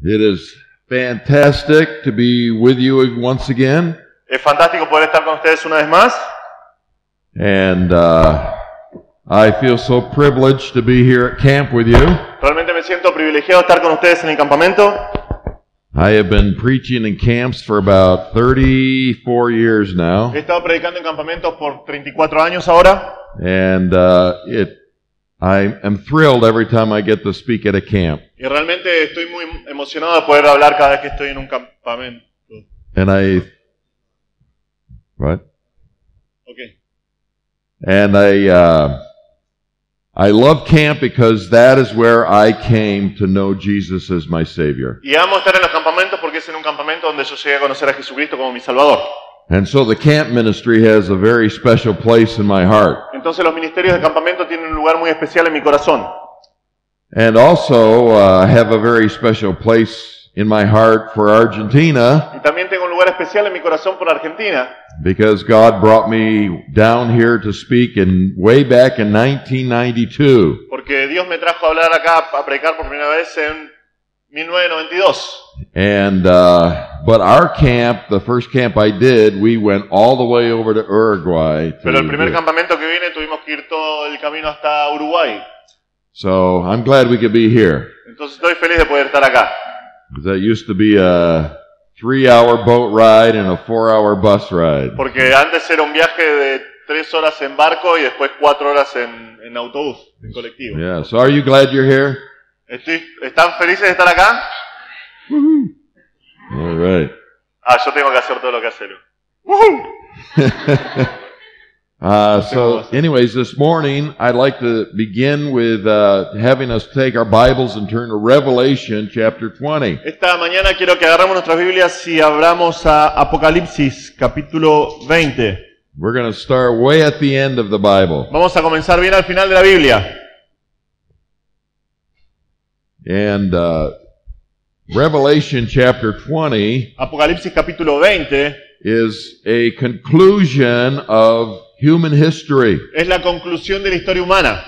It is fantastic to be with you once again. Es fantástico poder estar con ustedes una vez más. And I feel so privileged to be here at camp with you. Realmente me siento privilegiado de estar con ustedes en el campamento. I have been preaching in camps for about 34 years now. He estado predicando en campamentos por 34 años ahora. And I am thrilled every time I get to speak at a camp. Y realmente estoy muy emocionado de poder hablar cada vez que estoy en un campamento. And what? Okay. And I love camp because that is where I came to know Jesus as my Savior. Y amo estar en los campamentos porque es en un campamento donde yo llegué a conocer a Jesucristo como mi Salvador. And so the camp ministry has a very special place in my heart. Entonces los ministerios de campamento tienen un lugar muy especial en mi corazón. And also I have a very special place in my heart for Argentina. Y también tengo un lugar especial en mi corazón por Argentina. Because God brought me down here to speak way back in 1992. Porque Dios me trajo a hablar acá, a predicar por primera vez en 1992. And but our camp, the first camp I did, we went all the way over to Uruguay. Pero el primer campamento que vine tuvimos que ir todo el camino hasta Uruguay. So I'm glad we could be here. Entonces estoy feliz de poder estar acá. That used to be a 3-hour boat ride and a 4-hour bus ride. Porque antes era un viaje de 3 horas en barco y después 4 horas en autobús, en colectivo. Yeah. So are you glad you're here? ¿Están felices de estar acá? All right. Yo tengo que hacer todo lo que hace Lu. So anyways, this morning I'd like to begin with having us take our Bibles and turn to Revelation chapter 20. Esta mañana quiero que agarramos nuestras Biblias y abramos a Apocalipsis capítulo 20. We're going to start way at the end of the Bible. Vamos a comenzar bien al final de la Biblia. And Revelation chapter 20 Apocalipsis capítulo 20 is a conclusion of human history. Es la conclusión de la historia humana.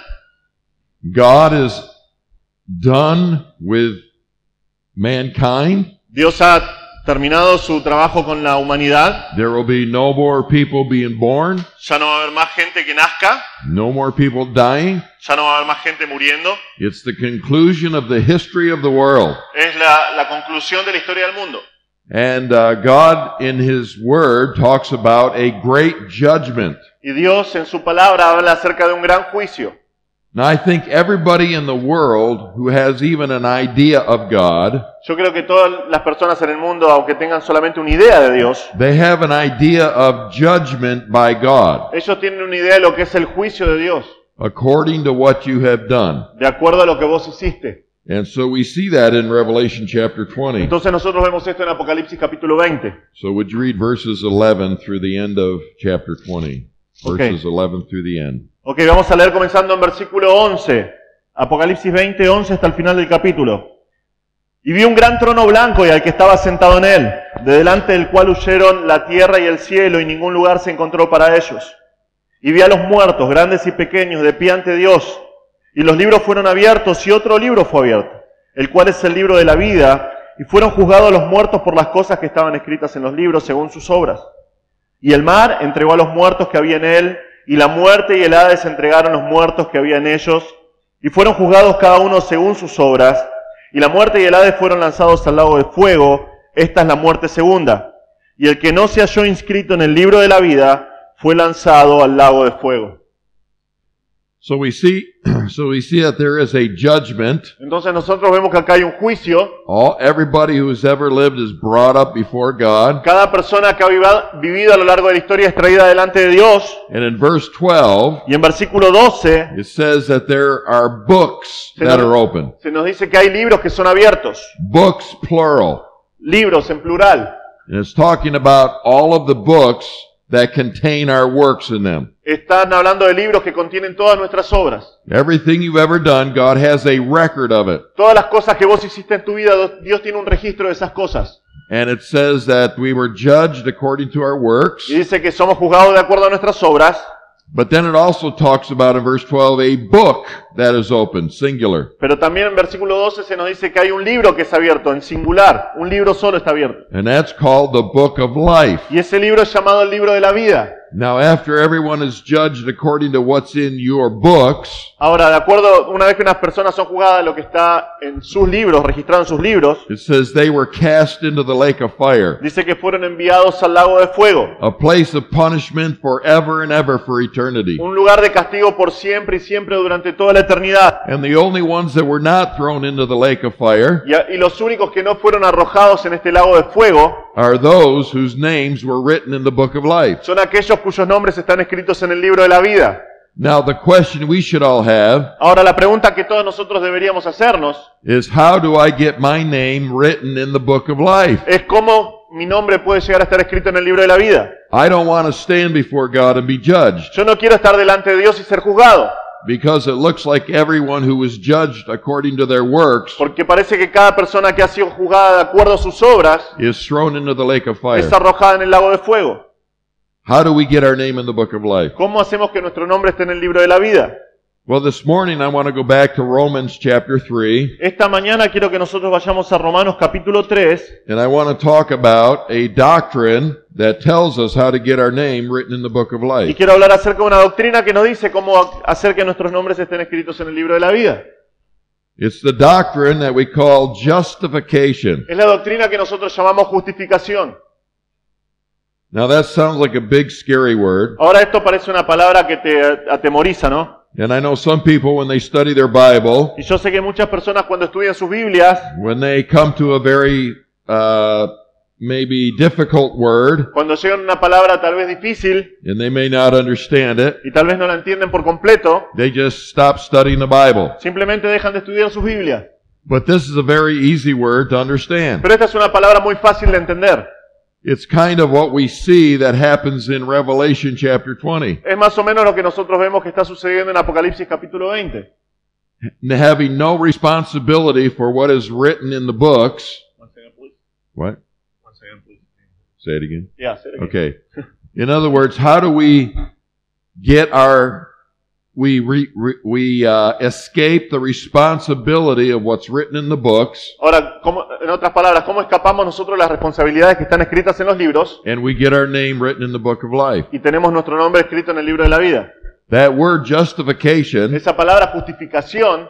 God is done with mankind. Dios ha terminado su trabajo con la humanidad. There will be no more people being born. Ya no va a haber más gente que nazca. No more people dying. Ya no va a haber más gente muriendo. It's the conclusion of the history of the world. Es la conclusión de la historia del mundo. And God in His Word talks about a great judgment. Y Dios en su palabra habla acerca de un gran juicio. Now I think everybody in the world who has even an idea of God, yo creo que todas las personas en el mundo, aunque tengan solamente una idea de Dios, they have an idea of judgment by God. Ellos tienen una idea de lo que es el juicio de Dios. According to what you have done. De acuerdo a lo que vos hiciste. And so we see that in Revelation chapter 20. Entonces nosotros vemos esto en Apocalipsis capítulo 20. So would you read verses 11 through the end of chapter 20? Verses 11 through the end. Ok, vamos a leer comenzando en versículo 11. Apocalipsis 20, 11 hasta el final del capítulo. Y vi un gran trono blanco y al que estaba sentado en él, de delante del cual huyeron la tierra y el cielo y ningún lugar se encontró para ellos. Y vi a los muertos, grandes y pequeños, de pie ante Dios. Y los libros fueron abiertos y otro libro fue abierto, el cual es el libro de la vida. Y fueron juzgados los muertos por las cosas que estaban escritas en los libros según sus obras. Y el mar entregó a los muertos que había en él, y la muerte y el Hades entregaron los muertos que había en ellos, y fueron juzgados cada uno según sus obras, y la muerte y el Hades fueron lanzados al lago de fuego. Esta es la muerte segunda. Y el que no se halló inscrito en el libro de la vida, fue lanzado al lago de fuego. So we see that there is a judgment. Entonces nosotros vemos que acá hay un juicio. Everybody who has ever lived is brought up before God. Cada persona que ha vivido a lo largo de la historia es traída delante de Dios. And in verse 12, y en versículo 12, it says that there are books that are open. Se nos dice que hay libros que son abiertos. Books plural. Libros en plural. And it's talking about all of the books that contain our works in them. Están hablando de libros que contienen todas nuestras obras. Everything you've ever done, God has a record of it. Todas las cosas que vos hiciste en tu vida, Dios tiene un registro de esas cosas. And it says that we were judged according to our works. Y dice que somos juzgados de acuerdo a nuestras obras. But then it also talks about in verse 12 a book that is open, singular. Pero también en versículo 12 se nos dice que hay un libro que es abierto, en singular. Un libro solo está abierto. And that's called the book of life. Y ese libro es llamado el libro de la vida. Now, after everyone is judged according to what's in your books, Ahora, de acuerdo, una vez que unas personas son juzgadas de lo que está en sus libros, registrado en sus libros, it says they were cast into the lake of fire, dice que fueron enviados al lago de fuego. a place of punishment forever and ever for eternity. Un lugar de castigo por siempre y siempre durante toda la eternidad. And the only ones that were not thrown into the lake of fire Y los únicos que no fueron arrojados en este lago de fuego are those whose names were written in the book of life. son aquellos cuyos nombres están escritos en el libro de la vida. Now, the question we should all have Ahora, la pregunta que todos nosotros deberíamos hacernos is, how do I get my name written in the book of life? es cómo mi nombre puede llegar a estar escrito en el libro de la vida. I don't want to stand before God and be judged, Yo no quiero estar delante de Dios y ser juzgado, because it looks like everyone who was judged according to their works porque parece que cada persona que ha sido juzgada de acuerdo a sus obras is thrown into the lake of fire. es arrojada en el lago de fuego. How do we get our name in the book of life? ¿Cómo hacemos que nuestro nombre esté en el libro de la vida? Well, this morning I want to go back to Romans chapter 3, Esta mañana quiero que nosotros vayamos a Romanos capítulo 3 and I want to talk about a doctrine that tells us how to get our name written in the book of y life. quiero hablar acerca de una doctrina que nos dice cómo hacer que nuestros nombres estén escritos en el libro de la vida. It's the doctrine that we call justification. Es la doctrina que nosotros llamamos justificación. Now that sounds like a big scary word, Ahora esto parece una palabra que te atemoriza, ¿no? and I know some people when they study their Bible, Y yo sé que muchas personas cuando estudian sus Biblias, when they come to a very maybe difficult word, cuando llegan a una palabra tal vez difícil and they may not understand it, y tal vez no la entienden por completo, they just stop studying the Bible. simplemente dejan de estudiar sus Biblias. But this is a very easy word to understand. Pero esta es una palabra muy fácil de entender. It's kind of what we see that happens in Revelation chapter 20. Es más o menos lo que nosotros vemos que está sucediendo en Apocalipsis capítulo 20. Having no responsibility for what is written in the books. What? Say it again. Yeah, say it again. Okay. In other words, how do we get escape the responsibility of what's written in the books, Ahora, en otras palabras, ¿cómo escapamos nosotros las responsabilidades que están escritas en los libros and we get our name written in the book of life? y tenemos nuestro nombre escrito en el libro de la vida? That word justification, Esa palabra justificación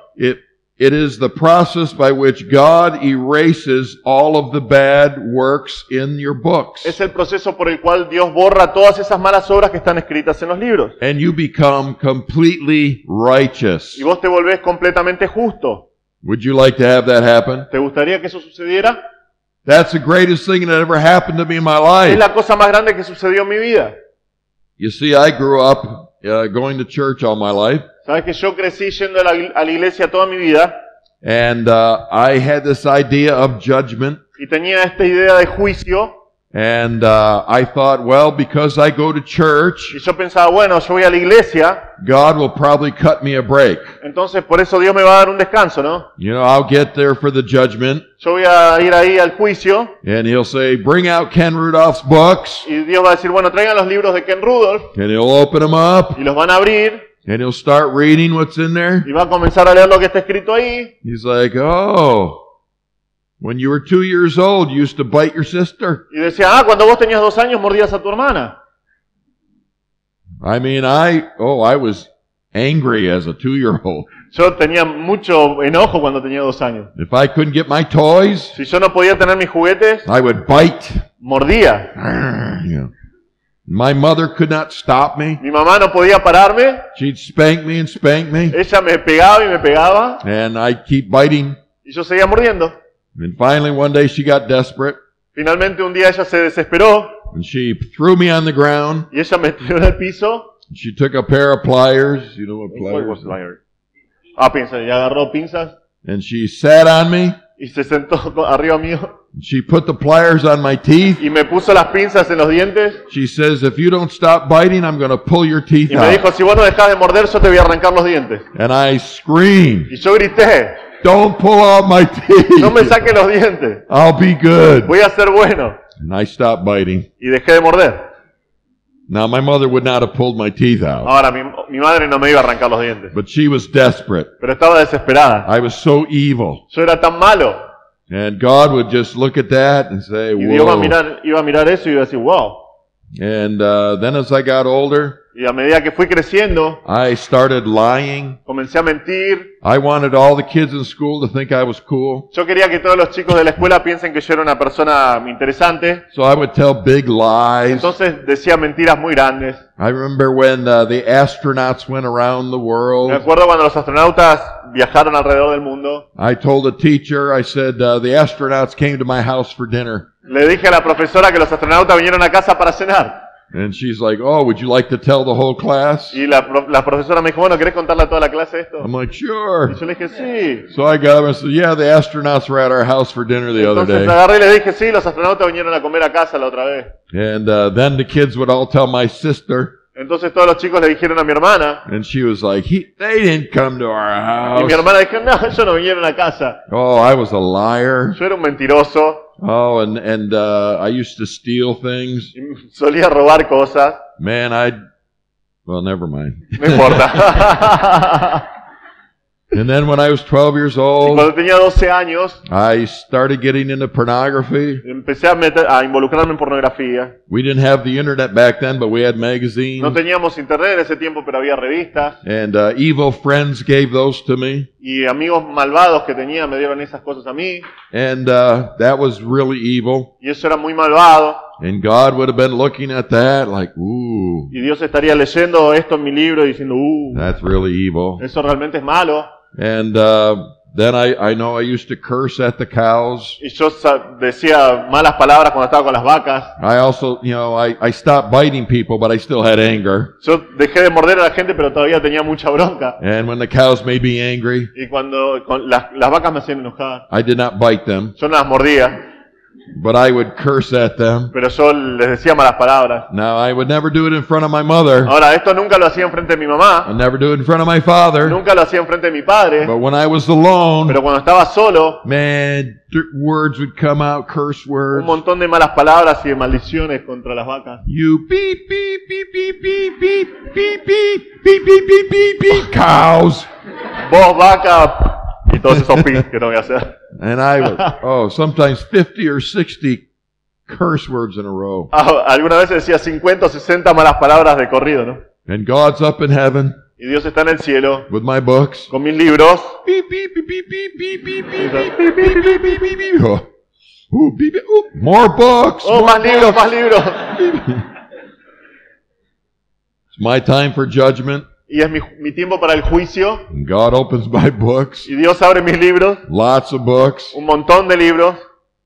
it is the process by which God erases all of the bad works in your books. es el proceso por el cual Dios borra todas esas malas obras que están escritas en los libros. And you become completely righteous. Y vos te volvés completamente justo. Would you like to have that happen? ¿Te gustaría que eso sucediera? That's the greatest thing that ever happened to me in my Es life. la cosa más grande que sucedió en mi vida. You see, I grew up going to church all my life. Sabes que yo crecí yendo a la iglesia toda mi vida And I had this idea of judgment. y tenía esta idea de juicio. And I thought, well, because I go to church, Y yo pensaba, bueno, yo voy a la iglesia, God will probably cut me a break. entonces por eso Dios me va a dar un descanso, ¿no? You know, I'll get there for the judgment, Yo voy a ir ahí al juicio and He'll say, bring out Ken Rudolph's books, y Dios va a decir, bueno, traigan los libros de Ken Rudolph and He'll open them up, y los van a abrir and He'll start reading what's in there. y va a comenzar a leer lo que está escrito ahí. He's like, oh, when you were 2 years old, you used to bite your sister. Y decía, cuando vos tenías 2 años mordías a tu hermana. I mean, I was angry as a 2-year-old. Yo tenía mucho enojo cuando tenía 2 años. If I couldn't get my toys, Si yo no podía tener mis juguetes, I would bite. mordía. You know. My mother could not stop me. Mi mamá no podía pararme, She'd spank me and spank me, ella me pegaba y me pegaba and I'd keep biting. y yo seguía mordiendo. And finally, one day she got desperate, Finalmente un día ella se desesperó and she threw me on the ground. y ella me tiró en el piso. She took a pair of pliers, you know what pliers are, Pinzas, y agarró pinzas and she sat on me. y se sentó arriba mío She put the pliers on my teeth. y me puso las pinzas en los dientes She says, if you don't stop biting, I'm going to pull your teeth y me dijo, out. si vos no dejás de morder, yo te voy a arrancar los dientes. And I screamed, Y yo grité, don't pull out my no me teeth. saques los dientes, I'll be good. voy a ser bueno. And I stopped biting. Y dejé de morder. Now, my mother would not have pulled my teeth out, Ahora, mi madre no me iba a arrancar los dientes, but she was desperate. pero estaba desesperada. I was so evil. Yo era tan malo. And God would just look at that and say, Y Dios whoa. iba a mirar eso y iba a decir, wow. And then as I got older, Y a medida que fui creciendo, I started lying. comencé a mentir. I wanted all the kids in school to think I was cool. Yo quería que todos los chicos de la escuela piensen que yo era una persona interesante. So I would tell big lies. Entonces decía mentiras muy grandes. I remember when the astronauts went around the Me world. acuerdo cuando los astronautas viajaron alrededor del mundo. I told a teacher, I said, the astronauts came to my house for dinner. Le dije a la profesora que los astronautas vinieron a casa para cenar. And she's like, oh, would you like to tell the whole class? Y la profesora me dijo, bueno, ¿querés contarle a toda la clase esto? I'm like, sure. Y yo le dije, sí. So I got up and said, yeah, the astronauts were at our house for dinner the other Entonces day. agarré y le dije, sí, los astronautas vinieron a comer a casa la otra vez. And then the kids would all tell my sister. Entonces todos los chicos le dijeron a mi hermana. And she was like, they didn't come to our Y mi house. hermana dijo, no, ellos no vinieron a casa. Oh, I was a liar. Yo era un mentiroso. Oh, and I used to steal things. Y solía robar cosas. Man, well, never mind. No importa. And then when I was 12 years Y old, cuando tenía 12 años, I started getting into pornography. empecé a involucrarme en pornografía. We didn't have the internet back then, but we had No magazines. teníamos internet en ese tiempo, pero había revistas. And evil friends gave those to me. Y amigos malvados que tenía me dieron esas cosas a mí. And that was really evil. Y eso era muy malvado. And God would have been looking at that like, ooh, Y Dios estaría leyendo esto en mi libro y diciendo, that's really evil. eso realmente es malo. And then I know I used to curse at the cows. Y yo decía malas palabras cuando estaba con las vacas. I also, I stopped biting people, but I still had anger. Yo dejé de morder a la gente, pero todavía tenía mucha bronca. And when the cows made me angry, Y cuando las vacas me hacían enojar, I did not bite them, yo no las mordía, but I would curse at them. pero yo les decía malas palabras. Now, I would never do it in front of my mother. Ahora, esto nunca lo hacía enfrente de mi I'd mamá, never do it in front of my father. nunca lo hacía enfrente de mi padre, But when I was alone, pero cuando estaba solo, man, words would come out, curse un words. montón de malas palabras y de maldiciones contra las vacas. You beep, beep, beep, beep, beep, beep, beep, beep, beep, beep, beep, beep, beep, cows. Vos, vaca, y todos esos pis que no voy a hacer. And I would, sometimes 50 or 60 curse words in a row. Alguna vez decía 50 o 60 malas palabras de corrido, ¿no? And God's up in heaven Y Dios está en el cielo with my books. con mis libros. Beep, beep, beep, beep, beep, beep, beep, beep, beep, beep, beep, beep, beep, beep, beep. Oh, ooh, beep, beep, ooh, more books. Oh, more más libros, books. más libros. It's my time for judgment. Y es mi tiempo para el juicio. And God opens my books. Y Dios abre mis libros, Lots of books. un montón de libros.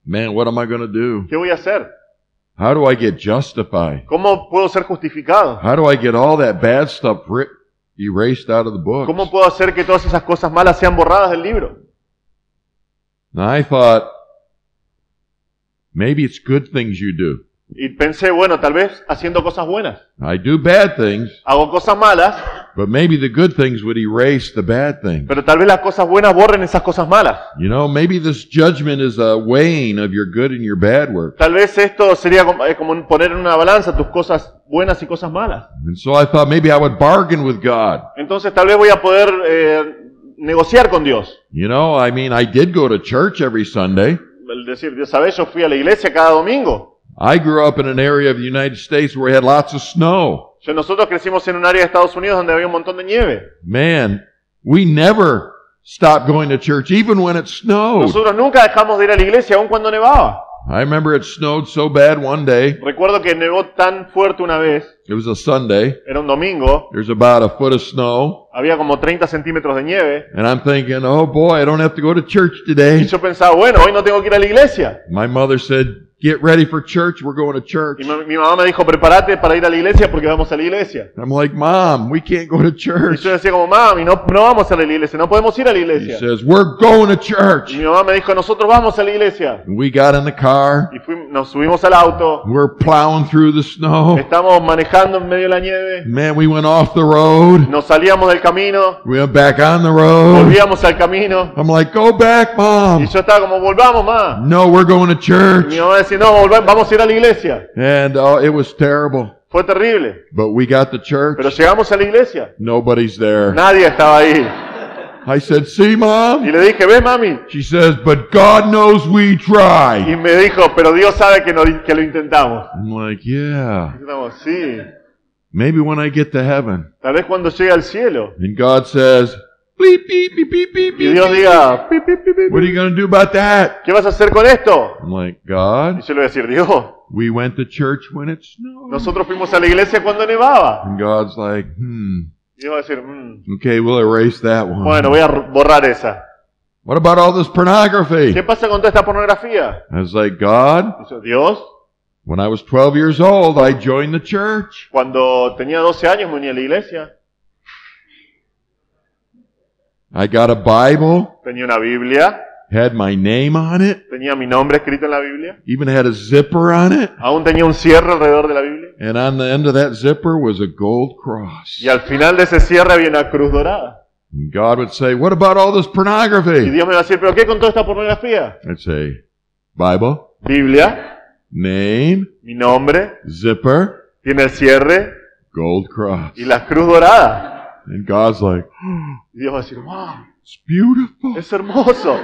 Man, what am I going to do? ¿Qué voy a hacer? How do I get justified? ¿Cómo puedo ser justificado? How do I get all that bad stuff erased out of the books? ¿Cómo puedo hacer que todas esas cosas malas sean borradas del libro? And I thought, maybe it's good things you do. Y pensé, bueno, tal vez haciendo cosas buenas. I do bad things, Hago cosas malas, but maybe the good things would erase the bad things. pero tal vez las cosas buenas borren esas cosas malas. You know, maybe this judgment is a weighing of your good and your bad work. Tal vez esto sería como poner en una balanza tus cosas buenas y cosas malas. And so I thought maybe I would bargain with God. Entonces tal vez voy a poder negociar con Dios. You know, I mean, I did go to church every Sunday. Es decir, Dios sabe, yo fui a la iglesia cada domingo. I grew up in an area of the United States where we had lots of snow. Nosotros crecimos en un área de Estados Unidos donde había un montón de nieve. Man, we never stopped going to church, even when it snowed. Nosotros nunca dejamos de ir a la iglesia, aun cuando nevaba. I remember it snowed so bad one day. Recuerdo que nevó tan fuerte una vez, It was a Sunday. era un domingo, There's about a foot of snow. había como 30 centímetros de nieve. And I'm thinking, oh boy, I don't have to go to church Y today. yo pensaba, bueno, hoy no tengo que ir a la iglesia. My mother said, get ready for church. We're going to church. Y mi mamá me dijo, prepárate para ir a la iglesia porque vamos a la iglesia. I'm like, Mom, we can't go to Y church. yo decía como, mami, no vamos a la iglesia, no podemos ir a la She iglesia. says, we're going to Y church. mi mamá me dijo, nosotros vamos a la iglesia. And we got in the car. Y nos subimos al auto, We're plowing through the snow. estamos manejando en medio de la nieve, Man, we went off the road. nos salíamos del camino, We went back on the road. volvíamos al camino. I'm like, go back, Y Mom. yo estaba como, volvamos más. No, we're going to Y church. mi mamá decía, no, vamos a ir a la iglesia. And it was terrible. Fue terrible. But we got the church. Pero llegamos a la iglesia. Nobody's there. Nadie estaba ahí. I said, see, Mom? Y le dije, ¿ves, mami? She says, but God knows we Y tried. me dijo, pero Dios sabe que lo intentamos. I'm like, yeah. Intentamos, sí. Maybe when I get to heaven. Tal vez cuando llegue al cielo. And God says, bleep, beep, beep, beep, beep, Y beep. Dios diga, "Pi, pi, pi, pi, What are pi". you going to do about that? ¿Qué vas a hacer con esto? I'm like, Y God, yo le voy a decir, Dios, we went to church when it snowed. nosotros fuimos a la iglesia cuando nevaba. And God's like, Y Dios va a decir, okay, we'll erase that one. bueno, voy a borrar esa. What about all this pornography? ¿Qué pasa con toda esta pornografía? I was like, God, Y yo, Dios, when I was 12 years old, I joined the church. cuando tenía 12 años me uní a la iglesia. I got a Bible, Tenía una Biblia, had my name on it, tenía mi nombre escrito en la Biblia. even had a zipper on it. Aún tenía un cierre alrededor de la Biblia. And on the end of that zipper was a gold cross. Y al final de ese cierre había una cruz dorada. And God would say, what about all this Y pornography? Dios me va a decir, ¿pero qué con toda esta pornografía? I'd say, Bible, Biblia, name, mi nombre, zipper, tiene el cierre gold cross. y la cruz dorada. And God's like, Y Dios va a decir, wow, it's beautiful. es hermoso.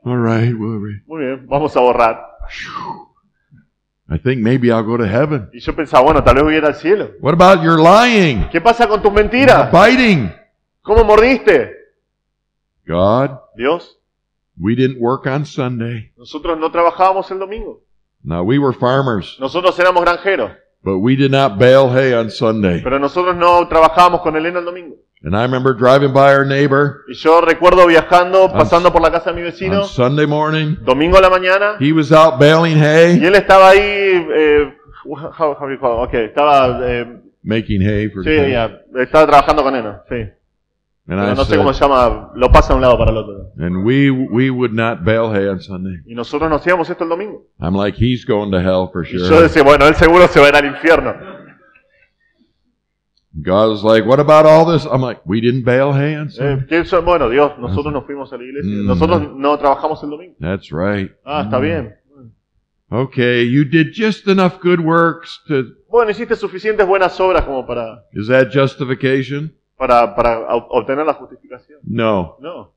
All right, well, Muy bien, vamos a borrar. I think maybe I'll go to heaven. Y yo pensaba, bueno, tal vez voy a ir al cielo. What about your lying, ¿Qué pasa con tus mentiras? biting? ¿Cómo mordiste? God, Dios, we didn't work on Sunday. nosotros no trabajábamos el domingo. Now, we were farmers, Nosotros éramos granjeros, but we did not bale hay on Sunday. pero nosotros no trabajábamos con Elena el domingo. And I remember driving by our neighbor Y yo recuerdo viajando, pasando por la casa de mi vecino, on Sunday morning. domingo a la mañana, He was out baling y hay, él estaba ahí, how you call it? Okay, estaba, making hay for sí, the ya, estaba trabajando con Elena, sí. And Pero I no sé cómo said, se llama, lo pasa de un lado para el otro. and we would not bale hay on Sunday. Y nosotros no hacíamos esto el domingo. I'm like, he's going to hell for Y yo sure. decía, bueno, él seguro se va a ir al infierno. God was like, what about all this? I'm like, we didn't bale hay on Sunday. Bueno, Dios, nosotros nos fuimos a la iglesia. Nosotros no trabajamos el domingo. That's right. Ah, está bien. Okay, you did just enough good works to, Bueno, hiciste suficientes buenas obras como is that justification? para obtener la justificación. No. No.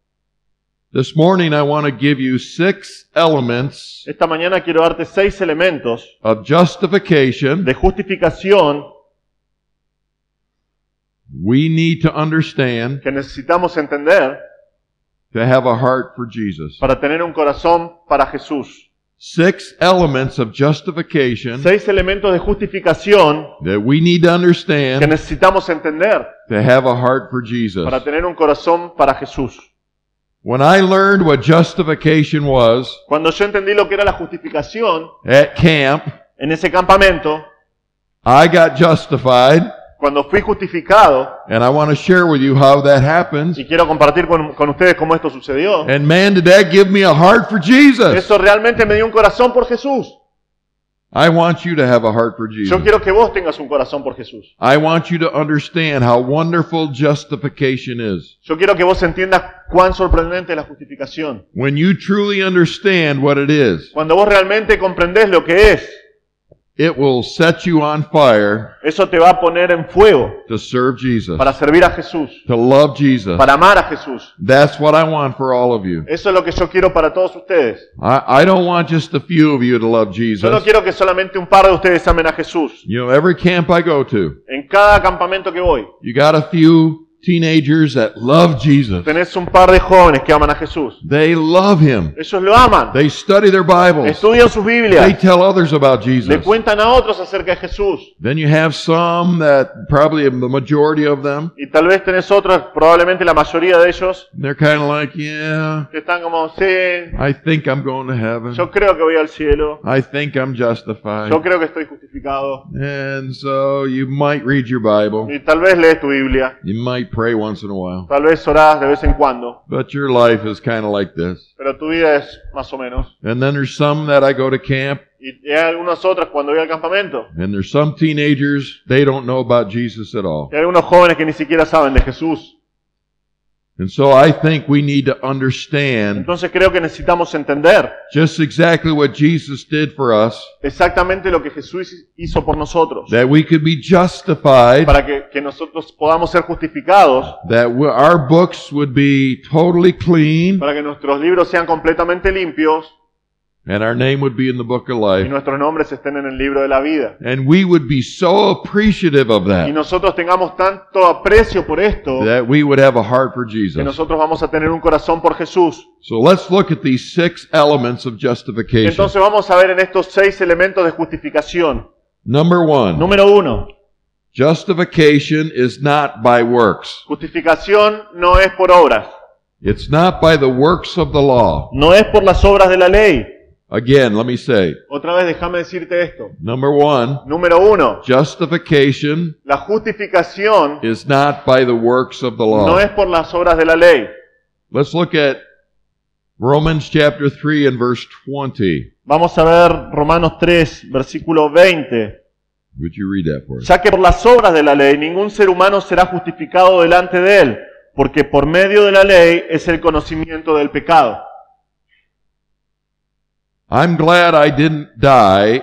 This morning I want to give you 6 elements Esta mañana quiero darte 6 elementos of justification de justificación we need to understand que necesitamos entender to have a heart for Jesus. para tener un corazón para Jesús. 6 elements of justification 6 elementos de justificación that we need to que understand necesitamos entender to have a heart for Jesus. para tener un corazón para Jesús. When I learned what justification was Cuando yo entendí lo que era la justificación at camp, en ese campamento, I got justified, cuando fui justificado, and I want to share with you how that happens. y quiero compartir con ustedes cómo esto sucedió, And man, did that give me a heart for Jesus. eso realmente me dio un corazón por Jesús. I want you to have a heart for Jesus. Yo quiero que vos tengas un corazón por Jesús. I want you to understand how wonderful justification is. Yo quiero que vos entiendas cuán sorprendente es la justificación. When you truly understand what it is, Cuando vos realmente comprendés lo que es, it will set you on fire eso te va a poner en fuego to serve Jesus, para servir a Jesús, to love Jesus. para amar a Jesús. That's what I want for all of you. Eso es lo que yo quiero para todos ustedes. I don't want just a few of you to love Yo no Jesus. quiero que solamente un par de ustedes amen a Jesús. You know, every camp I go to, En cada campamento que voy, you got a few teenagers that love Jesus. tenés un par de jóvenes que aman a Jesús. They love Him. Ellos lo aman, They study their Bibles. estudian sus They Biblias, tell others about le Jesus. cuentan a otros acerca de Jesús. Then you have some that, probably the majority of them, Y tal vez tenés otros, probablemente la mayoría de ellos, they're kind of like, yeah, que están como, sí, I think I'm going to heaven. yo creo que voy al cielo, I think I'm justified. yo creo que estoy justificado. And so you might read your Bible. Y tal vez lees tu Biblia, You might pray once in a while. tal vez orás de vez en cuando, But your life is kind of like this. pero tu vida es más o menos. And then there's some that I go to camp, Y hay algunas otras cuando voy al campamento. and there's some teenagers, they don't know about Jesus at all. Y hay algunos jóvenes que ni siquiera saben de Jesús. And so I think we need to understand Entonces creo que necesitamos entender just exactly what Jesus did for us, exactamente lo que Jesús hizo por nosotros, that we could be justified, para que nosotros podamos ser justificados, that our books would be totally clean, para que nuestros libros sean completamente limpios and our name would be in the book of y life. nuestros nombres estén en el libro de la vida. And we would be so appreciative of Y that, nosotros tengamos tanto aprecio por esto, that we would have a heart for que Jesus. nosotros vamos a tener un corazón por Jesús. So let's look at these 6 elements of justification. Entonces vamos a ver en estos 6 elementos de justificación. Number 1, Número 1, justification is not by works. justificación no es por obras, It's not by the works of the law. no es por las obras de la ley. Again, let me say, Otra vez déjame decirte esto. number 1, Número 1, justification la justificación is not by the works of the no law. es por las obras de la ley. Let's look at Romans chapter 3 and verse 20. Vamos a ver Romanos 3, versículo 20. Would you read that for us? Ya que por las obras de la ley ningún ser humano será justificado delante de él, porque por medio de la ley es el conocimiento del pecado. I'm glad I didn't die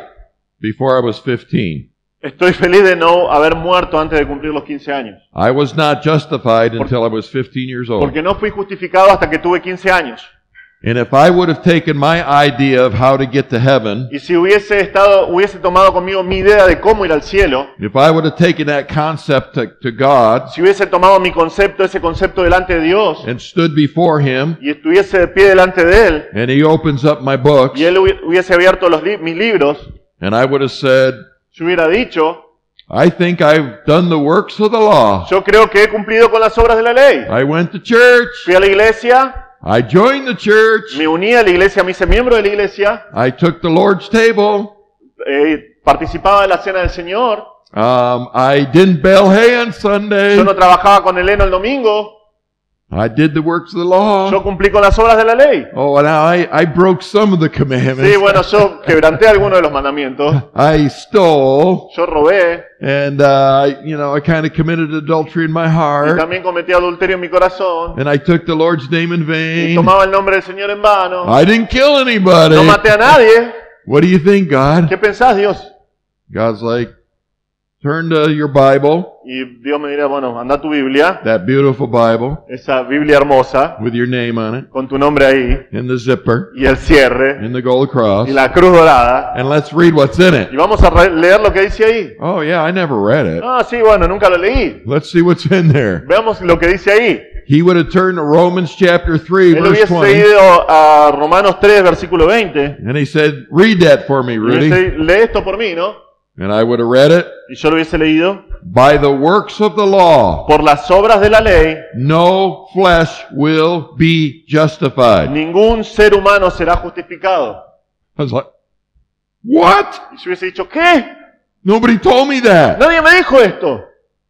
before I was 15. Estoy feliz de no haber muerto antes de cumplir los 15 años, I was not justified until I was 15 years old. porque no fui justificado hasta que tuve 15 años. And if I would have taken my idea of how to get to heaven, Y si hubiese tomado conmigo mi idea de cómo ir al cielo, if I would have taken that concept to God si hubiese tomado mi concepto, ese concepto delante de Dios, and stood before Him, y estuviese de pie delante de Él, and He opens up my books, y Él hubiese abierto mis libros, and I would have said, yo hubiera dicho, I think I've done the works of the law. yo creo que he cumplido con las obras de la ley. I went to church. Fui a la iglesia, I joined the church. me uní a la iglesia, me hice miembro de la iglesia, I took the Lord's table. participaba de la cena del Señor, I didn't bale hay on Sunday. yo no trabajaba con el heno el domingo, I did the works of the law. yo cumplí con las obras de la ley. Oh, now I broke some of the commandments. Sí, bueno, yo quebranté algunos de los mandamientos, I stole, yo robé, and I kind of committed adultery in my y heart, también cometí adulterio en mi corazón, and I took the Lord's name in y vain. tomaba el nombre del Señor en vano, I didn't kill anybody. no maté a nadie. What do you think, God? ¿Qué pensás, Dios? God's like, turn to your Bible, Y Dios me dirá, bueno, anda a tu Biblia, that beautiful Bible esa Biblia hermosa, with your name on it, con tu nombre ahí, and the zipper, y el cierre, and the gold cross, y la cruz dorada, and let's read what's in it. y vamos a leer lo que dice ahí. Oh yeah, I never read it. Ah, sí, bueno, nunca lo leí. Let's see what's in there. Veamos lo que dice ahí. He would have turned to Romans chapter 3, Él verse hubiese 20, ido a Romanos 3, versículo 20, and he said, read that for me, y Rudy. hubiese, lee esto por mí, ¿no? And I would have read it. Y yo lo hubiese leído. By the works of the law, Por las obras de la ley, no flesh will be justified. ningún ser humano será justificado. I was like, what? Y yo hubiese dicho, ¿qué? Nobody told me that. Nadie me dijo esto.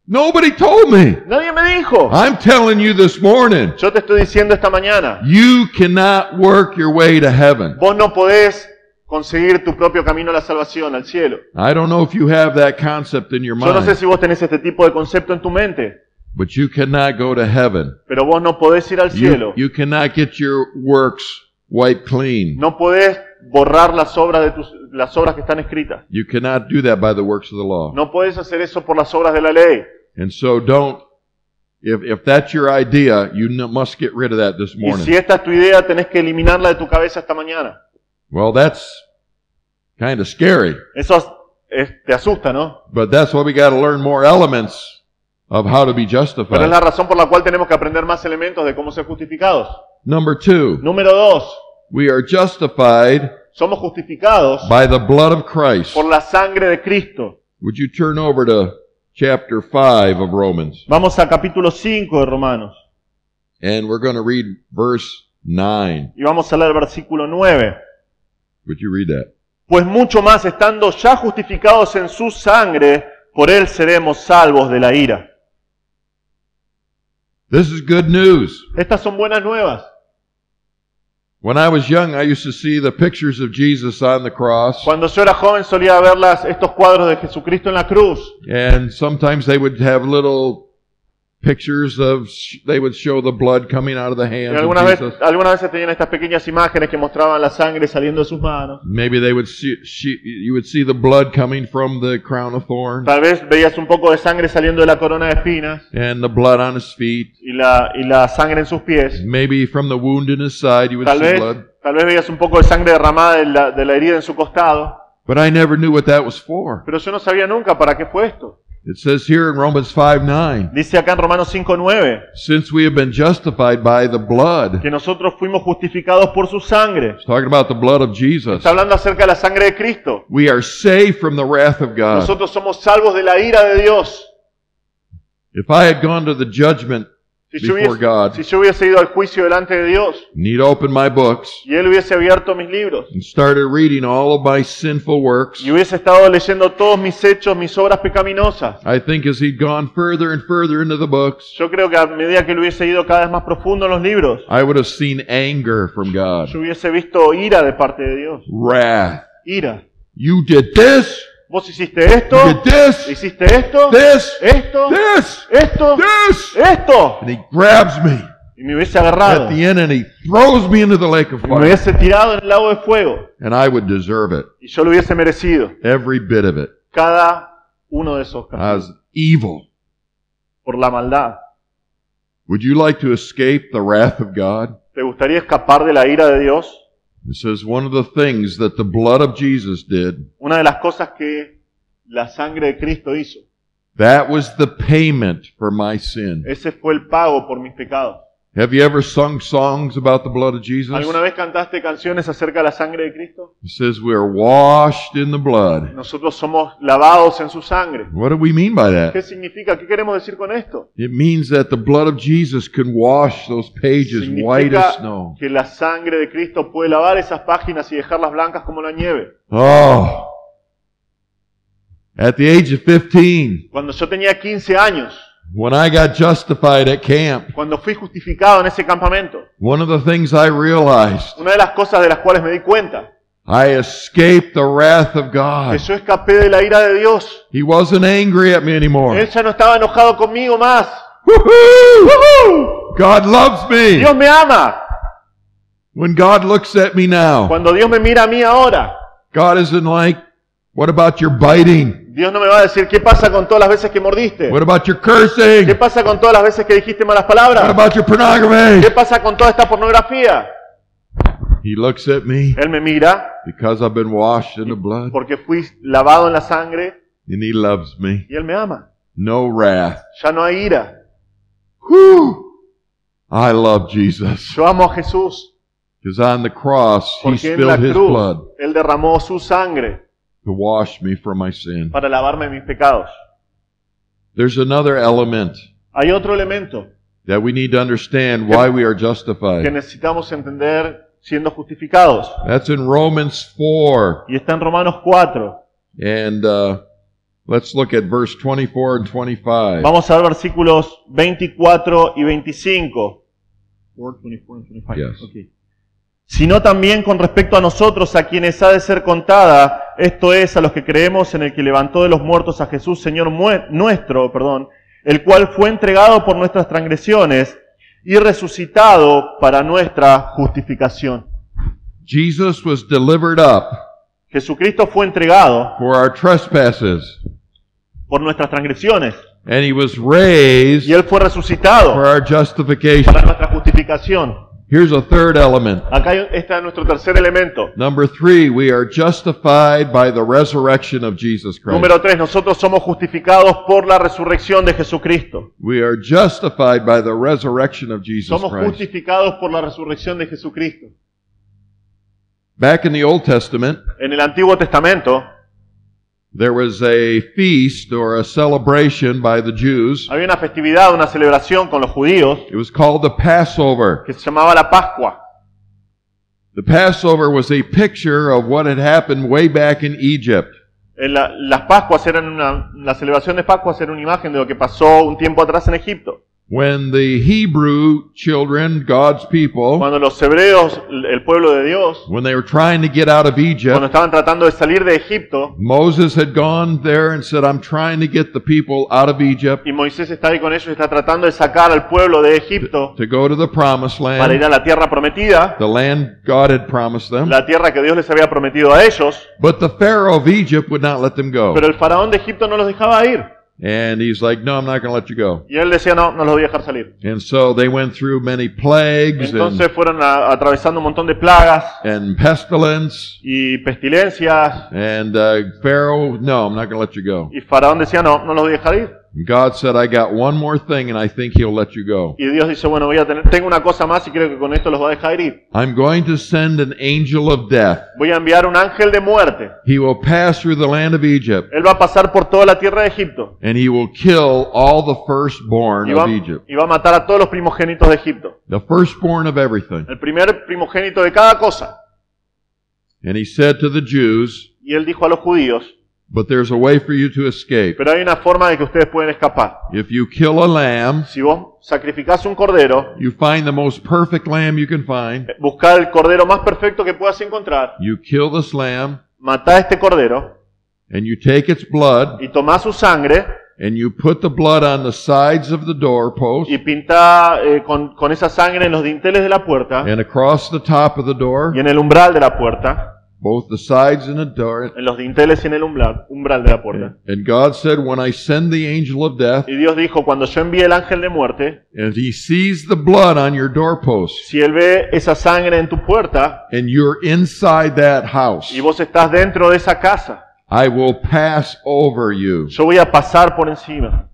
Nobody told me. Nadie me dijo. I'm telling you this morning, Yo te estoy diciendo esta mañana, you cannot work your way to heaven. vos no podés conseguir tu propio camino a la salvación, al cielo. I don't know if you have that concept in your Yo no sé mind, si vos tenés este tipo de concepto en tu mente, but you cannot go to heaven. pero vos no podés ir al cielo. You cannot get your works wiped clean. No podés borrar las obras las obras que están escritas. You cannot do that by the works of the law. No podés hacer eso por las obras de la ley. And so if that's your idea, you must get rid of that this Y si morning. esta es tu idea, tenés que eliminarla de tu cabeza esta mañana. Well, that's kind of scary, Eso te asusta, ¿no? but that's why we got to learn more elements of how to be Pero es justified. la razón por la cual tenemos que aprender más elementos de cómo ser justificados. Number 2, Número 2, we are justified somos justificados by the blood of Christ. por la sangre de Cristo. Would you turn over to chapter 5 of Romans? Vamos al capítulo 5 de Romanos And we're going to read verse 9. y vamos a leer el versículo 9. Would you read that? Pues mucho más, estando ya justificados en su sangre, por él seremos salvos de la ira. This is good news. Estas son buenas nuevas. When I was young, I used to see the pictures of Jesus on the cross, Cuando yo era joven solía ver estos cuadros de Jesucristo en la cruz. and sometimes they would have little pictures of, they would show the blood coming out of the Y hands of algunas Jesus. veces tenían estas pequeñas imágenes que mostraban la sangre saliendo de sus manos. Maybe they would you would see the blood coming from the crown of thorns Tal vez veías un poco de sangre saliendo de la corona de espinas and the blood on his feet. y la sangre en sus pies. Maybe from the wound in his side you would see blood. Tal vez veías un poco de sangre derramada de la herida en su costado. But I never knew what that was for. Pero yo no sabía nunca para qué fue esto. It says here in Romans 5:9, Dice acá en Romanos 5:9 since we have been justified by the blood. que nosotros fuimos justificados por su sangre. It's talking about the blood of Jesus. Está hablando acerca de la sangre de Cristo. We are saved from the wrath of God. Nosotros somos salvos de la ira de Dios. If I had gone to the judgment Si yo before God, hubiese ido al juicio delante de Dios and he'd opened my books y Él hubiese abierto mis libros and started reading all of my sinful works, y hubiese estado leyendo todos mis hechos, mis obras pecaminosas, I think as he'd gone further and further into the books, yo creo que a medida que Él hubiese ido cada vez más profundo en los libros, I would have seen anger from God. yo hubiese visto ira de parte de Dios. Wrath. Ira. You did this, Vos hiciste esto, you did this, hiciste esto, this, esto, this, esto, this. esto. And he grabs me Y me hubiese agarrado. at the end and he throws me into the lake of Y me fire. hubiese tirado en el lago de fuego. And I would deserve it, Y yo lo hubiese merecido. every bit of it. Cada uno de esos I castigos. was evil. Por la maldad. Would you like to escape the wrath of God? ¿Te gustaría escapar de la ira de Dios? It says one of the things that the blood of Jesus did, Una de las cosas que la sangre de Cristo hizo. that was the payment for my sin. Ese fue el pago por mis pecados. Have you ever sung songs about the blood of Jesus? ¿Alguna vez cantaste canciones acerca de la sangre de Cristo? It says we are washed in the blood. Nosotros somos lavados en su sangre. What do we mean by ¿Qué that? significa? ¿Qué queremos decir con esto? It means that the blood of Jesus can wash those pages white as Significa snow. que la sangre de Cristo puede lavar esas páginas y dejarlas blancas como la nieve. Oh. At the age of 15, Cuando yo tenía 15 años, when I got justified at camp, cuando fui justificado en ese campamento, one of the things I realized, una de las cosas de las cuales me di cuenta, I escaped the wrath of que God. yo escapé de la ira de Dios. He wasn't angry at me anymore. Él ya no estaba enojado conmigo más. Woohoo! God loves me. Dios me ama. When God looks at me now, Cuando Dios me mira a mí ahora, God isn't like, what about your biting? Dios no me va a decir, ¿qué pasa con todas las veces que mordiste? What about your cursing? ¿Qué pasa con todas las veces que dijiste malas What palabras? about your pornography? ¿Qué pasa con toda esta pornografía? He looks at me Él me mira because I've been washed in the blood, porque fui lavado en la sangre and He loves me. y Él me ama. No wrath. Ya no hay ira. Whew! I love Jesus. Yo amo a Jesús Because on the cross, He porque en la spilled His cruz blood Él derramó su sangre to wash me from my sin. para lavarme mis pecados. There's another element Hay otro elemento that we need to understand why we are que justified. necesitamos entender siendo justificados. That's in Romans 4. Y está en Romanos 4. And let's look at verse 24 and 25. Vamos a ver versículos 24 y 25. 4, 24 and 25. Yes. Okay. Sino también con respecto a nosotros, a quienes ha de ser contada, esto es, a los que creemos en el que levantó de los muertos a Jesús, Señor nuestro, el cual fue entregado por nuestras transgresiones y resucitado para nuestra justificación. Jesus was delivered up Jesucristo fue entregado for our trespasses, por nuestras transgresiones and He was raised y Él fue resucitado for our justification. para nuestra justificación. Here's a third element. Acá está nuestro tercer elemento. Number 3, we are justified by the resurrection of Jesus Christ. Número 3, nosotros somos justificados por la resurrección de Jesucristo. We are justified by the resurrection of Jesus Somos Christ. justificados por la resurrección de Jesucristo. Back in the Old Testament, En el Antiguo Testamento there was a feast or a celebration by the Jews. había una festividad, una celebración con los judíos It was called the Passover. que se llamaba la Pascua. The Passover was a picture of what had happened way back in Egypt. Las Pascuas la celebración de Pascuas era una imagen de lo que pasó un tiempo atrás en Egipto. When the Hebrew children, God's people, Cuando los hebreos, el pueblo de Dios, when they were trying to get out of cuando Egypt, estaban tratando de salir de Egipto, Moses had gone there and said, I'm trying to get the people out of Egypt y Moisés está ahí con ellos y está tratando de sacar al pueblo de Egipto to go to the promised para ir land, a la tierra prometida, the land God had promised them. la tierra que Dios les había prometido a ellos, But the Pharaoh of Egypt would not let them go. pero el faraón de Egipto no los dejaba ir. And he's like, no, I'm not going to let you go. Y él decía, no, no los voy a dejar salir. And so they went through many plagues Entonces fueron atravesando un montón de plagas and pestilence. y pestilencias, And Pharaoh, no, I'm not going to let you go. y faraón decía, no, no los voy a dejar ir. And God said, I got one more thing and I think he'll let you go. Y Dios dice, bueno, tengo una cosa más y creo que con esto los voy a dejar ir. I'm going to send an angel of death. Voy a enviar un ángel de muerte. He will pass through the land of Egypt Él va a pasar por toda la tierra de Egipto and he will kill all the firstborn y of Egypt. va a matar a todos los primogénitos de Egipto. The firstborn of everything. El primer primogénito de cada cosa. And he said to the Jews, Y él dijo a los judíos, but there's a way for you to escape. pero hay una forma de que ustedes pueden escapar. If you kill a lamb, Si vos sacrificás un cordero, you find the most perfect lamb you can find. buscá el cordero más perfecto que puedas encontrar, You kill this lamb matá este cordero and you take its blood y tomá su sangre and you put the blood on the sides of the doorpost y pintá con esa sangre en los dinteles de la puerta and across the top of the door, y en el umbral de la puerta, both the sides and the door. en los dinteles y en el umbral de la puerta. And God said, when I send the angel of death Y Dios dijo, cuando yo envíe el ángel de muerte, and he sees the blood on your doorpost si él ve esa sangre en tu puerta and you're inside that house, y vos estás dentro de esa casa, I will pass over you. yo voy a pasar por encima.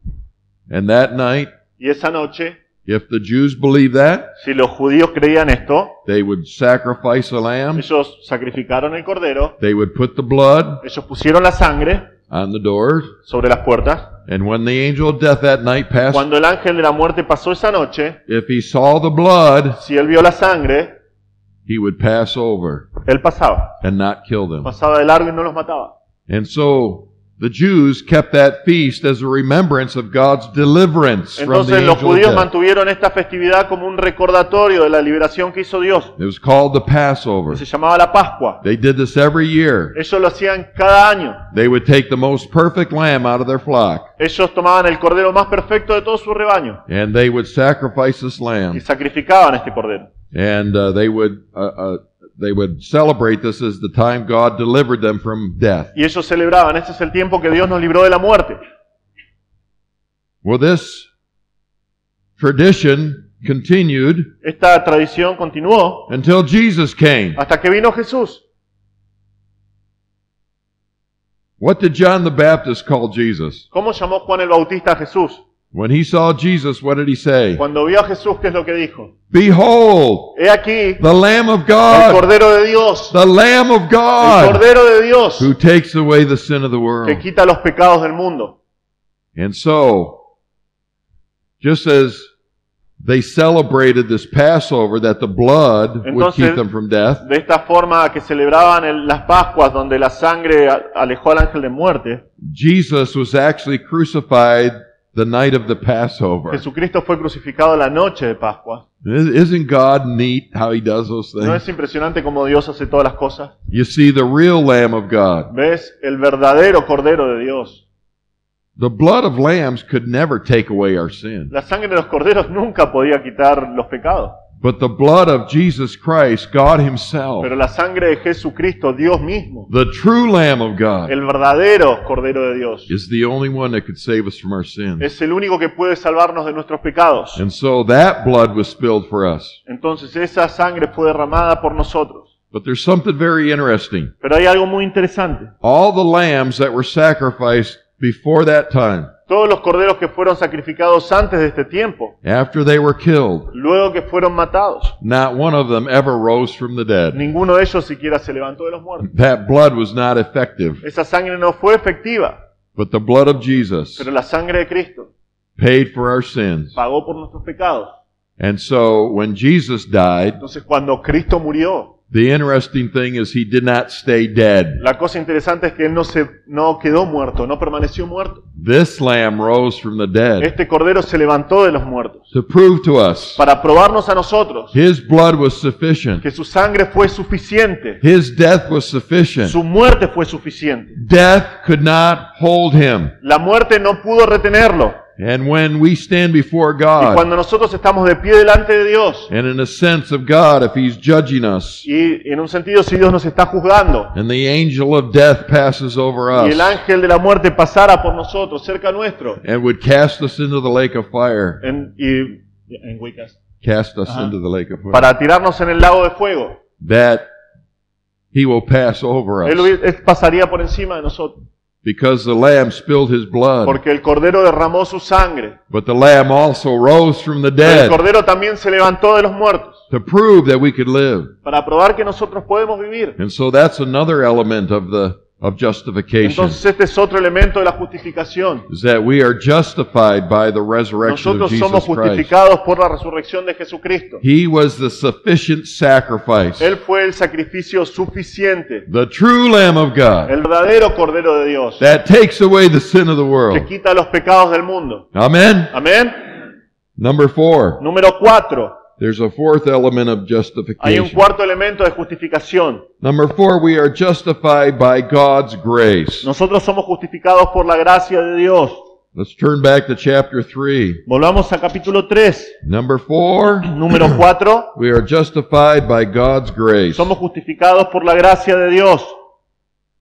And that night, Y esa noche, if the Jews believe that, si los judíos creían esto, they would sacrifice a lamb, ellos sacrificaron el cordero, they would put the blood ellos pusieron la sangre on the doors, sobre las puertas. and when the angel of death that night passed, Cuando el ángel de la muerte pasó esa noche, if he saw the blood, si él vio la sangre, he would pass over él pasaba. and not kill them. Pasaba de largo y no los mataba. And so the Jews kept that feast as a remembrance of God's deliverance from the Entonces los angel of judíos death. mantuvieron esta festividad como un recordatorio de la liberación que hizo Dios. It was called the Passover. Se llamaba la Pascua. They did this every year. Ellos lo hacían cada año. They would take the most perfect lamb out of their flock, Ellos tomaban el cordero más perfecto de todo su rebaño and they would sacrifice this y lamb, sacrificaban este cordero. and they would celebrate this as the time God delivered them from death. Y ellos celebraban, este es el tiempo que Dios nos libró de la muerte. Well, this tradition continued Esta tradición continuó until Jesus came. hasta que vino Jesús. What did John the Baptist call Jesus? ¿Cómo llamó Juan el Bautista a Jesús? When he saw Jesus, what did he say? Cuando vio a Jesús, ¿qué es lo que dijo? Behold, He aquí the Lamb of el God, Cordero de Dios, the Lamb of el God, Cordero de Dios who takes away the sin of the world. que quita los pecados del mundo. And so, just as they celebrated this Passover that the blood would keep Entonces, them from death, de esta forma que celebraban las Pascuas donde la sangre alejó al ángel de muerte, Jesus was actually crucified the night of the Passover. Jesucristo fue crucificado la noche de Pascua. Isn't God neat how he does those ¿No things? es impresionante cómo Dios hace todas las cosas? You see, the real Lamb of God. ¿Ves? El verdadero Cordero de Dios. The blood of lambs could never take away our sin. La sangre de los corderos nunca podía quitar los pecados. But the blood of Jesus Christ, God himself, Pero la sangre de Jesucristo, Dios mismo, the true Lamb of God, el verdadero Cordero de Dios, is the only one that could save us from our sins. es el único que puede salvarnos de nuestros pecados. And so that blood was spilled for us. Entonces esa sangre fue derramada por nosotros. But there's something very interesting. Pero hay algo muy interesante. All the lambs that were sacrificed before that time, Todos los corderos que fueron sacrificados antes de este tiempo, after they were killed, luego que fueron matados, not one of them ever rose from the dead. ninguno de ellos siquiera se levantó de los muertos. That blood was not effective. Esa sangre no fue efectiva, But the blood of Jesus pero la sangre de Cristo paid for our sins. pagó por nuestros pecados. And so when Jesus died, Entonces cuando Cristo murió, The interesting thing is he did not stay dead. La cosa interesante es que él no quedó muerto, no permaneció muerto. This lamb rose from the dead Este cordero se levantó de los muertos to prove to us para probarnos a nosotros his blood was sufficient. que su sangre fue suficiente, His death was sufficient. su muerte fue suficiente. Death could not hold him. La muerte no pudo retenerlo. And when we stand before Y God, cuando nosotros estamos de pie delante de Dios, and in a sense of God, if he's judging us, y en un sentido si Dios nos está juzgando, and the angel of death passes over y el us, ángel de la muerte pasara por nosotros, cerca nuestro, and would cast us into the lake of fire, cast us Ajá. into the lake of fire, para tirarnos en el lago de fuego, that he will pass over us, él pasaría por encima de nosotros, because the lamb spilled his blood, porque el cordero derramó su sangre. but the lamb also rose from the Pero el dead cordero también se levantó de los muertos, to prove that we could live. para probar que nosotros podemos vivir. And so that's another element of justification, Entonces este es otro elemento de la justificación. is that we are justified by the resurrection of Nosotros Jesus somos Christ. justificados por la resurrección de Jesucristo. He was the sufficient sacrifice, Él fue el sacrificio suficiente, the true Lamb of God, el verdadero cordero de Dios, that takes away the sin of the que world. quita los pecados del mundo. Amen? Amén. Number 4. Número 4. There's a fourth element of Hay un justification. cuarto elemento de justificación. Number 4, we are justified by God's grace. Nosotros somos justificados por la gracia de Dios. Let's turn back to chapter 3. Volvamos a capítulo 3. Number 4, Número 4. we are justified by God's grace. Somos justificados por la gracia de Dios.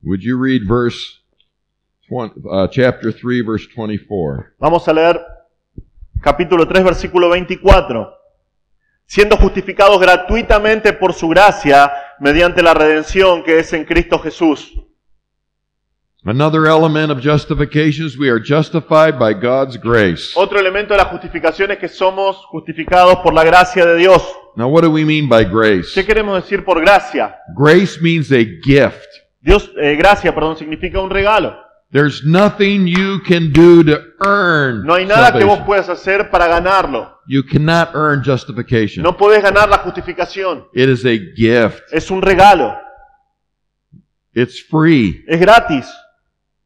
Would you read chapter 3, verse 24? Vamos a leer capítulo 3, versículo 24. Siendo justificados gratuitamente por su gracia, mediante la redención que es en Cristo Jesús. Another element of justification is we are justified by God's grace. Otro elemento de la justificación es que somos justificados por la gracia de Dios. Now, what do we mean by grace? ¿Qué queremos decir por gracia? Grace means a gift. Gracia, significa un regalo. There's nothing you can do to earn No hay nada que vos salvation. puedas hacer para ganarlo. You cannot earn justification. No podés ganar la justificación. It is a gift. Es un regalo. It's free. Es gratis.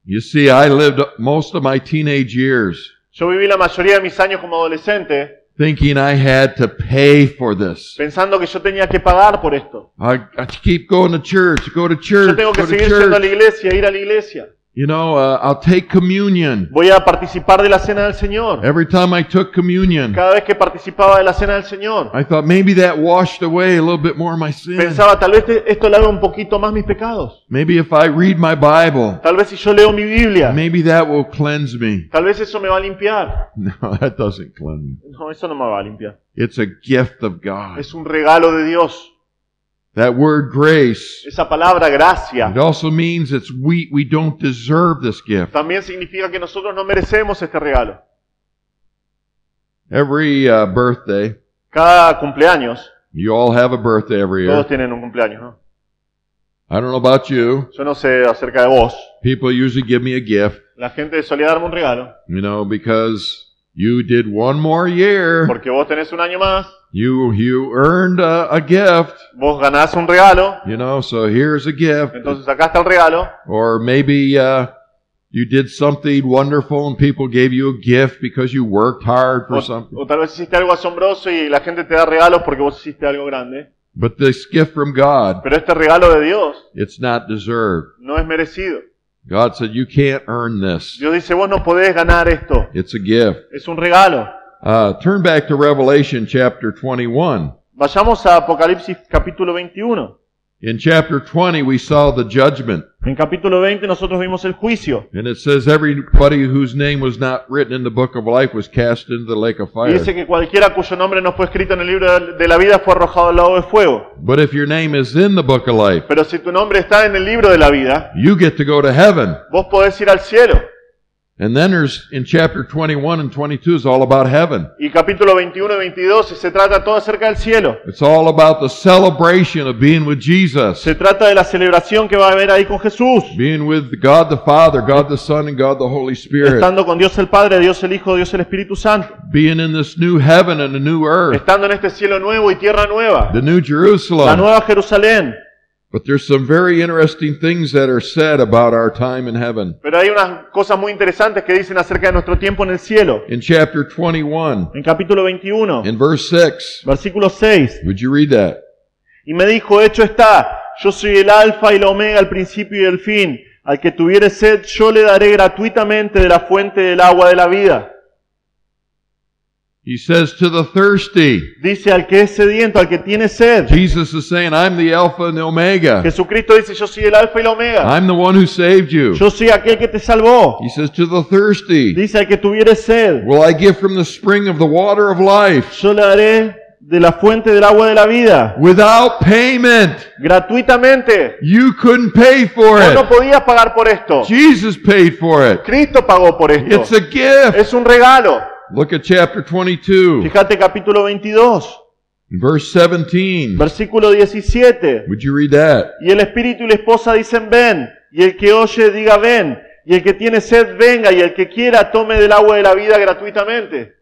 You see, I lived most of my teenage years Yo viví la mayoría de mis años como adolescente thinking I had to pay for this. pensando que yo tenía que pagar por esto. I keep going to church, go to Yo church, tengo que go to seguir yendo a la church. iglesia, ir a la iglesia. You know, I'll take communion. Voy a participar de la cena del Señor. Every time I took communion, Cada vez que participaba de la cena del Señor, I thought maybe that washed away a little bit more of my sin. pensaba, tal vez esto lave un poquito más mis pecados. Maybe if I read my Bible, Tal vez si yo leo mi Biblia, maybe that will cleanse me. tal vez eso me va a limpiar. No, that doesn't cleanse me. No, eso no me va a limpiar. It's a gift of God. Es un regalo de Dios. That word grace, Esa palabra gracia it also means it's we don't deserve this gift. también significa que nosotros no merecemos este regalo. Every birthday, Cada cumpleaños, you all have a birthday every todos year. tienen un cumpleaños, ¿no? I don't know about you. Yo no sé acerca de vos. People usually give me a gift, La gente solía darme un regalo you know, because you did one more year. porque vos tenés un año más, You earned a gift, vos ganás un regalo, you know, so here's a gift. entonces acá está el regalo. Or maybe you did something wonderful and people gave you a gift because you worked hard for something. O tal vez hiciste algo asombroso y la gente te da regalos porque vos hiciste algo grande. But this gift from God, Pero este regalo de Dios it's not deserved. no es merecido. God said, you can't earn this. Dios dice, vos no podés ganar esto. It's a gift. Es un regalo. Turn back to Revelation chapter 21. Vayamos a Apocalipsis capítulo 21. In chapter 20, we saw the judgment. En capítulo 20 nosotros vimos el juicio. And it says everybody whose name was not written in the book of life was cast into the lake of Y fire. dice que cualquiera cuyo nombre no fue escrito en el libro de la vida fue arrojado al lago de fuego. But if your name is in the book of life, Pero si tu nombre está en el libro de la vida, you get to go to heaven. vos podés ir al cielo. And then there's, in chapter 21 and 22, is all about heaven. Y capítulo 21 y 22 se trata todo acerca del cielo. It's all about the celebration of being with Jesus. Se trata de la celebración que va a haber ahí con Jesús. Being with God the Father, God the Son, and God the Holy Spirit. Estando con Dios el Padre, Dios el Hijo, Dios el Espíritu Santo. Being in this new heaven and a new earth. Estando en este cielo nuevo y tierra nueva. The new La Jerusalem. nueva Jerusalén. But there's some very interesting things that are said about our time in heaven. Pero hay unas cosas muy interesantes que dicen acerca de nuestro tiempo en el cielo. In chapter 21, En capítulo 21, in verse 6, versículo 6. would you read that? Y me dijo, hecho está, yo soy el alfa y la omega, el principio y el fin. Al que tuviere sed, yo le daré gratuitamente de la fuente del agua de la vida. He says to the thirsty. Dice al que es sediento, al que tiene sed. Jesus is saying, I'm the Alpha and the Omega. Jesucristo dice, yo soy el alfa y la omega. I'm the one who saved you. Yo soy aquel que te salvó. He says to the thirsty, Dice al que tuviere sed, will I give from the spring of the water of life yo le daré de la fuente del agua de la vida. without payment. Gratuitamente. You couldn't pay for Vos no it. podías pagar por esto. Jesus paid for it. Cristo pagó por esto. It's a gift. Es un regalo. Look at chapter 22, Fíjate capítulo 22, verse 17. versículo 17. Would you read that? Y el espíritu y la esposa dicen ven, y el que oye diga ven, y el que tiene sed venga, y el que quiera tome del agua de la vida gratuitamente.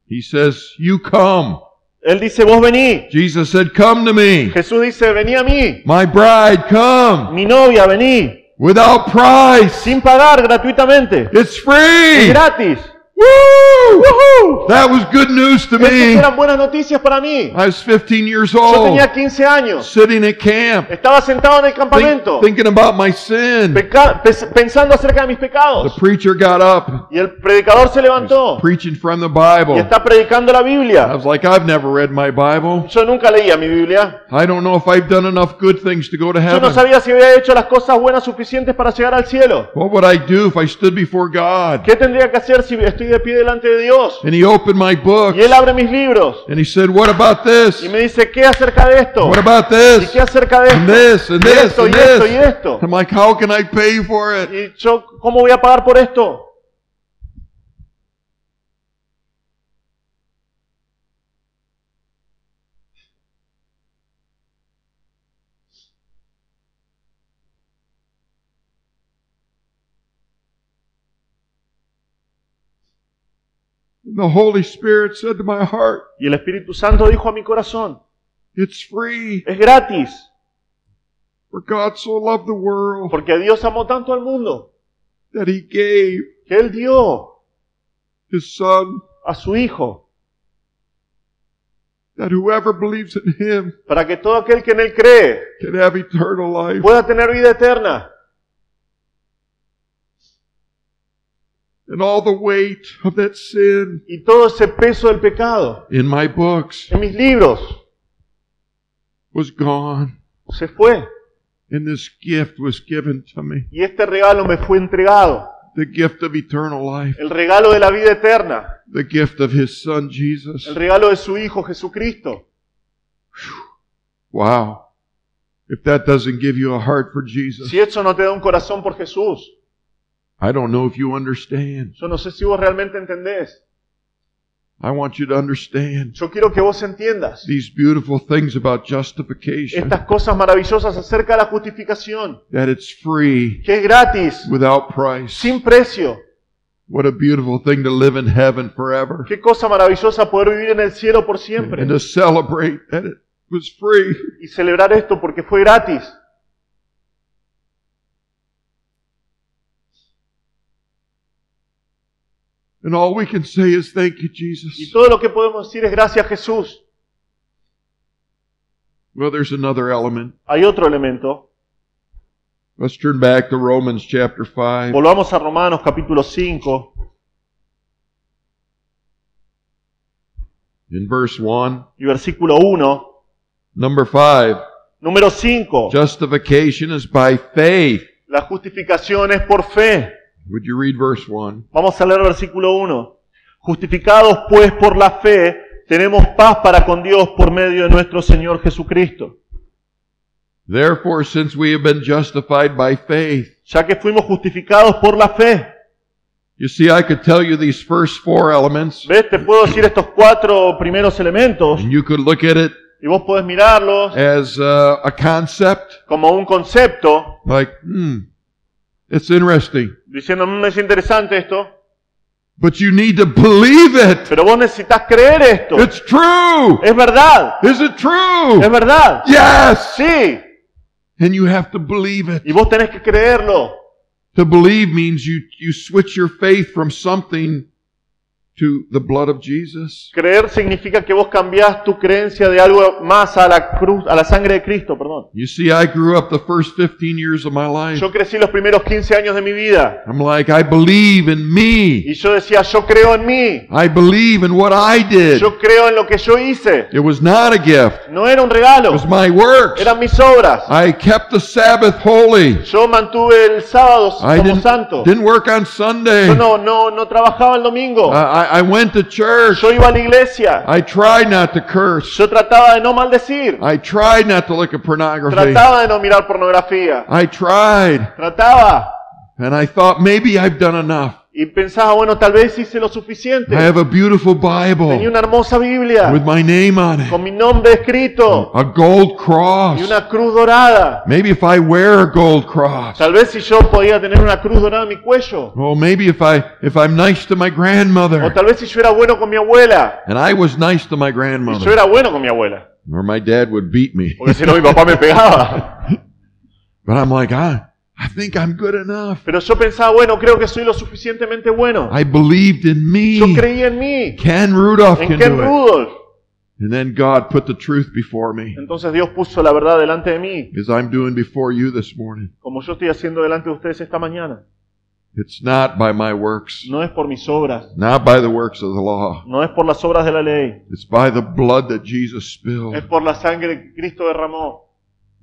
He says, you come. Él dice vos vení. Jesus said, come to me. Jesús dice vení a mí. My bride, come. Mi novia vení. Without price. Sin pagar, gratuitamente. It's Es free. gratis. Woo! ¡Woohoo! That was good news to Estas me. eran buenas noticias para mí. I was 15 years Yo old, tenía 15 años. sitting at camp, Estaba sentado en el campamento. thinking about my sin. Pensando acerca de mis The pecados. preacher got up, Y el predicador se levantó. preaching from the Y Bible. está predicando la I Biblia. was like, I've never read my Bible. Yo nunca leía mi Biblia. I don't know if I've done enough good things to go to Yo no heaven. sabía si había hecho las cosas buenas suficientes para llegar al cielo. What would I do if I stood before God? ¿Qué tendría que hacer si estoy de pie delante de Dios? And he opened my book, Y Él abre mis libros. and he said, what about this? Y me dice, ¿qué acerca de esto? What about ¿Y this? qué acerca de And esto? this, and Y this, esto, and y esto, y this. esto. I'm like, how can I pay for it? ¿Y yo cómo voy a pagar por esto? And the Holy Spirit said to my heart, Y el Espíritu Santo dijo a mi corazón, it's free, es gratis, for God so loved the world porque Dios amó tanto al mundo, that he gave que Él dio his Son, a su Hijo, that whoever believes in him para que todo aquel que en Él cree can have eternal life. pueda tener vida eterna. And all the weight of that sin Y todo ese peso del pecado in my books en mis libros was gone. se fue. And this gift was given to me. Y este regalo me fue entregado. The gift of eternal life. El regalo de la vida eterna. The gift of his Son, Jesus. El regalo de su Hijo Jesucristo. Wow. If that doesn't give you a heart for Jesus, Si eso no te da un corazón por Jesús, I don't know if you understand. yo no sé si vos realmente entendés. I want you to understand Yo quiero que vos entiendas these beautiful things about justification. estas cosas maravillosas acerca de la justificación, That it's free, que es gratis, without price. sin precio. What a beautiful thing to live in heaven forever. Qué cosa maravillosa poder vivir en el cielo por siempre And to celebrate that it was free. y celebrar esto porque fue gratis. And all we can say is thank you, Y Jesus. todo lo que podemos decir es gracias a Jesús. Well, there's another element. Hay otro elemento. Let's turn back to Romans chapter 5. Volvamos a Romanos capítulo 5 In verse 1. y versículo 1. Number 5. Número 5. Justification is by faith. La justificación es por fe. Would you read verse 1? Vamos a leer el versículo 1. Justificados pues por la fe, tenemos paz para con Dios por medio de nuestro Señor Jesucristo. Therefore, since we have been justified by faith, Ya que fuimos justificados por la fe, You see, I could tell you these first four elements, ¿Ves? Te puedo decir estos 4 primeros elementos and you could look at it y vos podés mirarlos as a concept, como un concepto, like, it's interesting. diciendo, es interesante esto, But you need to believe it. pero vos necesitas creer esto. It's true. Es verdad, Is it true? es verdad. Yes. Sí, And you have to believe it. y vos tenés que creerlo. To believe means you switch your faith from something to the blood of Jesus. Creer significa que vos cambiás tu creencia de algo más a la cruz, a la sangre de Cristo, perdón. You see, I grew up the first 15 years of my life. Yo crecí los primeros 15 años de mi vida I'm like, I believe in me. y yo decía, yo creo en mí, I believe in what I did. yo creo en lo que yo hice. It was not a gift. No era un It regalo, was my works. eran mis obras. I kept the Sabbath holy. Yo mantuve el sábado I como santo. didn't work on Sunday. Yo no trabajaba el domingo. I went to church. Yo iba a la iglesia. I tried not to curse. Yo trataba de no maldecir. I tried not to look at pornography. Trataba de no mirar pornografía. I tried. Trataba. And I thought maybe I've done enough. Y pensaba, bueno, tal vez hice lo suficiente. I have a beautiful Tenía Bible una hermosa Biblia with my name on it. con mi nombre escrito A gold y cross. una cruz dorada. Maybe if I wear a gold cross. Tal vez si yo podía tener una cruz dorada en mi cuello. Oh, maybe if I'm nice to my O grandmother. tal vez si yo era bueno con mi abuela. And I was nice to my Y yo grandmother. era bueno con mi abuela. Or my dad would beat me. Porque si no mi papá me pegaba. But I'm like, I think I'm good enough. Pero yo pensaba, bueno, creo que soy lo suficientemente bueno. I believed in Yo me. creí en mí. Ken Rudolph En can Ken do it. Rudolph. And then God put the truth before me, Entonces Dios puso la verdad delante de mí, as I'm doing before you this morning. como yo estoy haciendo delante de ustedes esta mañana. It's not by my works, No es por mis obras, not by the works of the law. no es por las obras de la ley, It's by the blood that Jesus es spilled. por la sangre que Cristo derramó,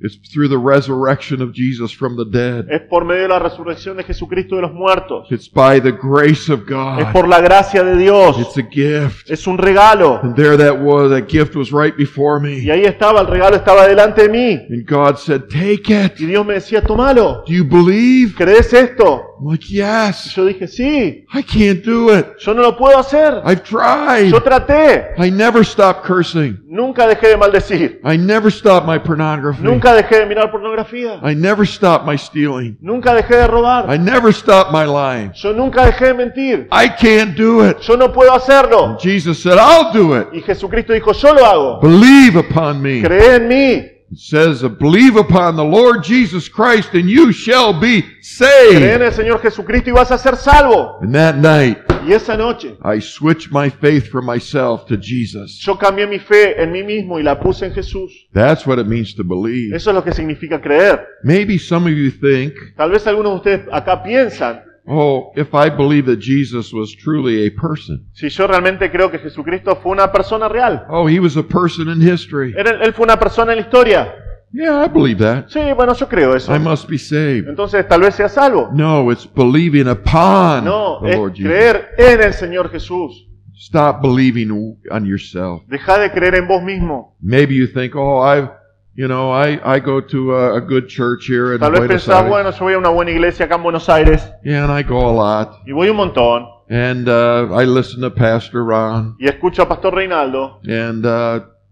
It's through the resurrection of Jesus from the dead. es por medio de la resurrección de Jesucristo de los muertos, It's by the grace of es God. por la gracia de Dios, It's a gift. es un regalo. And there that gift was right before Y me. ahí estaba, el regalo estaba delante de mí. And God said, take it. Y Dios me decía, tómalo, Do you believe? ¿crees esto? I'm like, Y yes. yo dije, sí, I can't do it. yo no lo puedo hacer. I've tried. Yo traté, I never stopped cursing. nunca dejé de maldecir, I never stopped my pornography. nunca dejé de mirar pornografía, I never stopped my stealing. nunca dejé de robar. I never stopped my lying. Yo nunca dejé de mentir. I can't do it. Yo no puedo hacerlo. Jesus said, I'll do it. Y Jesucristo dijo, yo lo hago. Believe upon me. Cree en mí. It says, believe upon the Lord Jesus Christ and you shall be Cree en saved. el Señor Jesucristo y vas a ser salvo. And that night, Y esa noche I switched my faith from myself to Jesus. yo cambié mi fe en mí mismo y la puse en Jesús. That's what it means to believe. Eso es lo que significa creer. Maybe some of you think, Tal vez algunos de ustedes acá piensan, oh, if I believe that Jesus was truly a person. si yo realmente creo que Jesucristo fue una persona real. Oh, he was a person in history. Él fue una persona en la historia. Yeah, I believe that. Sí, bueno, yo creo eso. I must be saved. Entonces tal vez sea salvo. No, it's believing upon No, the es Lord Jesus. creer en el Señor Jesús. Stop believing on yourself. Deja de creer en vos mismo. Maybe you think, oh, I go to a good church here in Tal vez Buenos pensás, Aires. bueno, yo voy a una buena iglesia acá en Buenos Aires Yeah, and I go a lot. y voy un montón And I listen to Pastor Ron. y escucho a Pastor Reinaldo And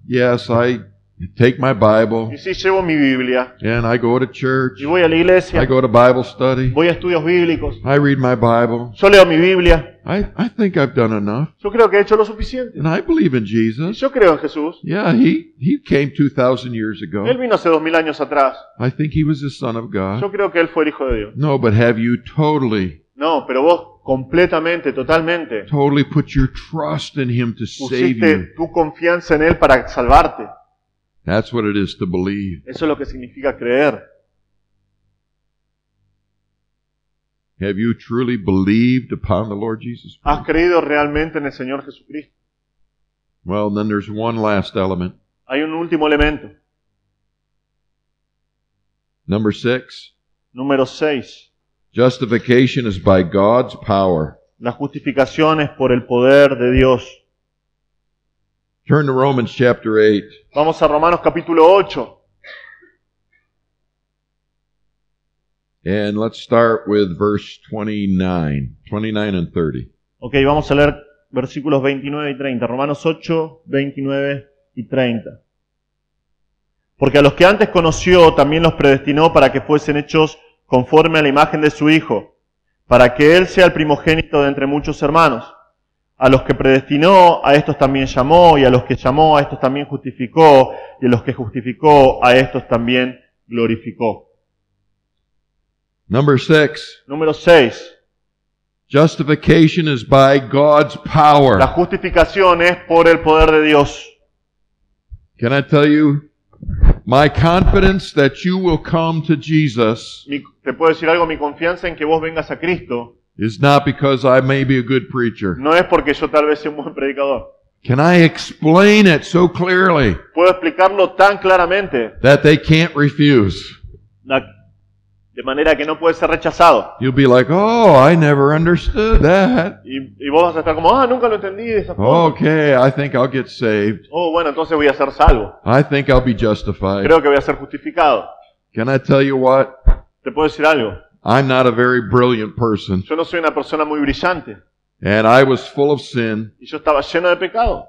yes, I take my Bible. y sí llevo mi Biblia And I go to church. y voy a la I iglesia, go to Bible study. voy a estudios bíblicos, I read my Bible. yo leo mi Biblia, I think I've done enough. yo creo que he hecho lo suficiente. And I believe in Y Jesus. yo creo en Jesús. Yeah, he came 2,000 years ago. Él vino hace 2000 años atrás. I think he was the Son of God. Yo creo que Él fue el Hijo de Dios. No, but have you totally No, pero vos completamente, totalmente, put your trust in him to save pusiste you? tu confianza en Él para salvarte. That's what it is to believe. Eso es lo que significa creer. Have you truly believed upon the Lord Jesus ¿Has Christ? creído realmente en el Señor Jesucristo? Well, then there's one last element. Hay un último elemento. Number 6. Número 6. Justification is by God's power. La justificación es por el poder de Dios. Turn to Romans chapter 8. Vamos a Romanos capítulo 8. And let's start with verse 29 and 30. Ok, vamos a leer versículos 29 y 30. Romanos 8, 29 y 30. Porque a los que antes conoció también los predestinó para que fuesen hechos conforme a la imagen de su Hijo, para que Él sea el primogénito de entre muchos hermanos. A los que predestinó, a estos también llamó, y a los que llamó, a estos también justificó, y a los que justificó, a estos también glorificó. Number 6. Número 6. Justification is by God's power. La justificación es por el poder de Dios. Can I tell you, my confidence that you will come to Jesus Te puedo decir algo, mi confianza en que vos vengas a Cristo is not because I may be a good preacher. no es porque yo tal vez sea un buen predicador. Can I explain it so clearly Puedo explicarlo tan claramente, that they can't refuse? de manera que no puede ser rechazado. You'll be like, oh, I never understood that. Y vos vas a estar como, nunca lo entendí de esa forma. Okay, I think I'll get saved. Oh, bueno, entonces voy a ser salvo. I think I'll be justified. Creo que voy a ser justificado. Can I tell you what? Te puedo decir algo. I'm not a very brilliant person. Yo no soy una persona muy brillante. And I was full of sin. Y yo estaba lleno de pecado.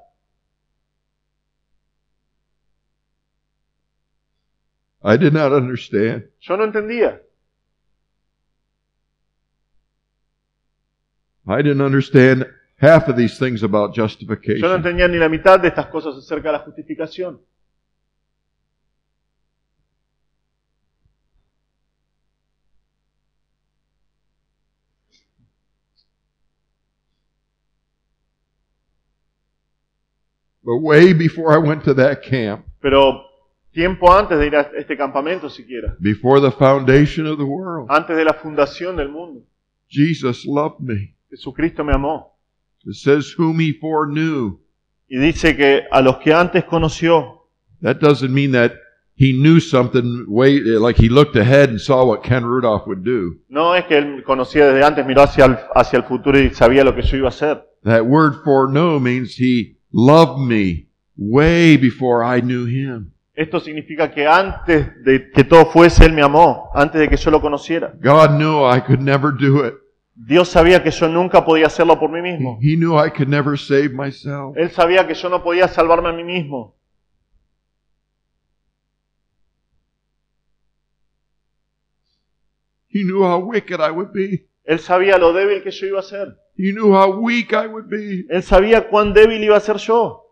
I did not understand. Yo no entendía. I didn't understand half of these things about Yo no justification. entendía ni la mitad de estas cosas acerca de la justificación. But way before I went to that camp, Pero tiempo antes de ir a este campamento siquiera, before the foundation of the world, antes de la fundación del mundo, Jesus loved me. Jesucristo me amó. It says whom he foreknew. Y dice que a los que antes conoció, That doesn't mean that he knew something way, like he looked ahead and saw what Ken Rudolph would do. no es que él conocía desde antes, miró hacia el futuro y sabía lo que yo iba a hacer. That word foreknow means he loved me way before I knew him. Esto significa que antes de que todo fuese, Él me amó, antes de que yo lo conociera. God knew I could never do it. Dios sabía que yo nunca podía hacerlo por mí mismo. He knew I could never save myself. Él sabía que yo no podía salvarme a mí mismo. He knew how wicked I would be. Él sabía lo débil que yo iba a ser. He knew how weak I would be. Él sabía cuán débil iba a ser yo.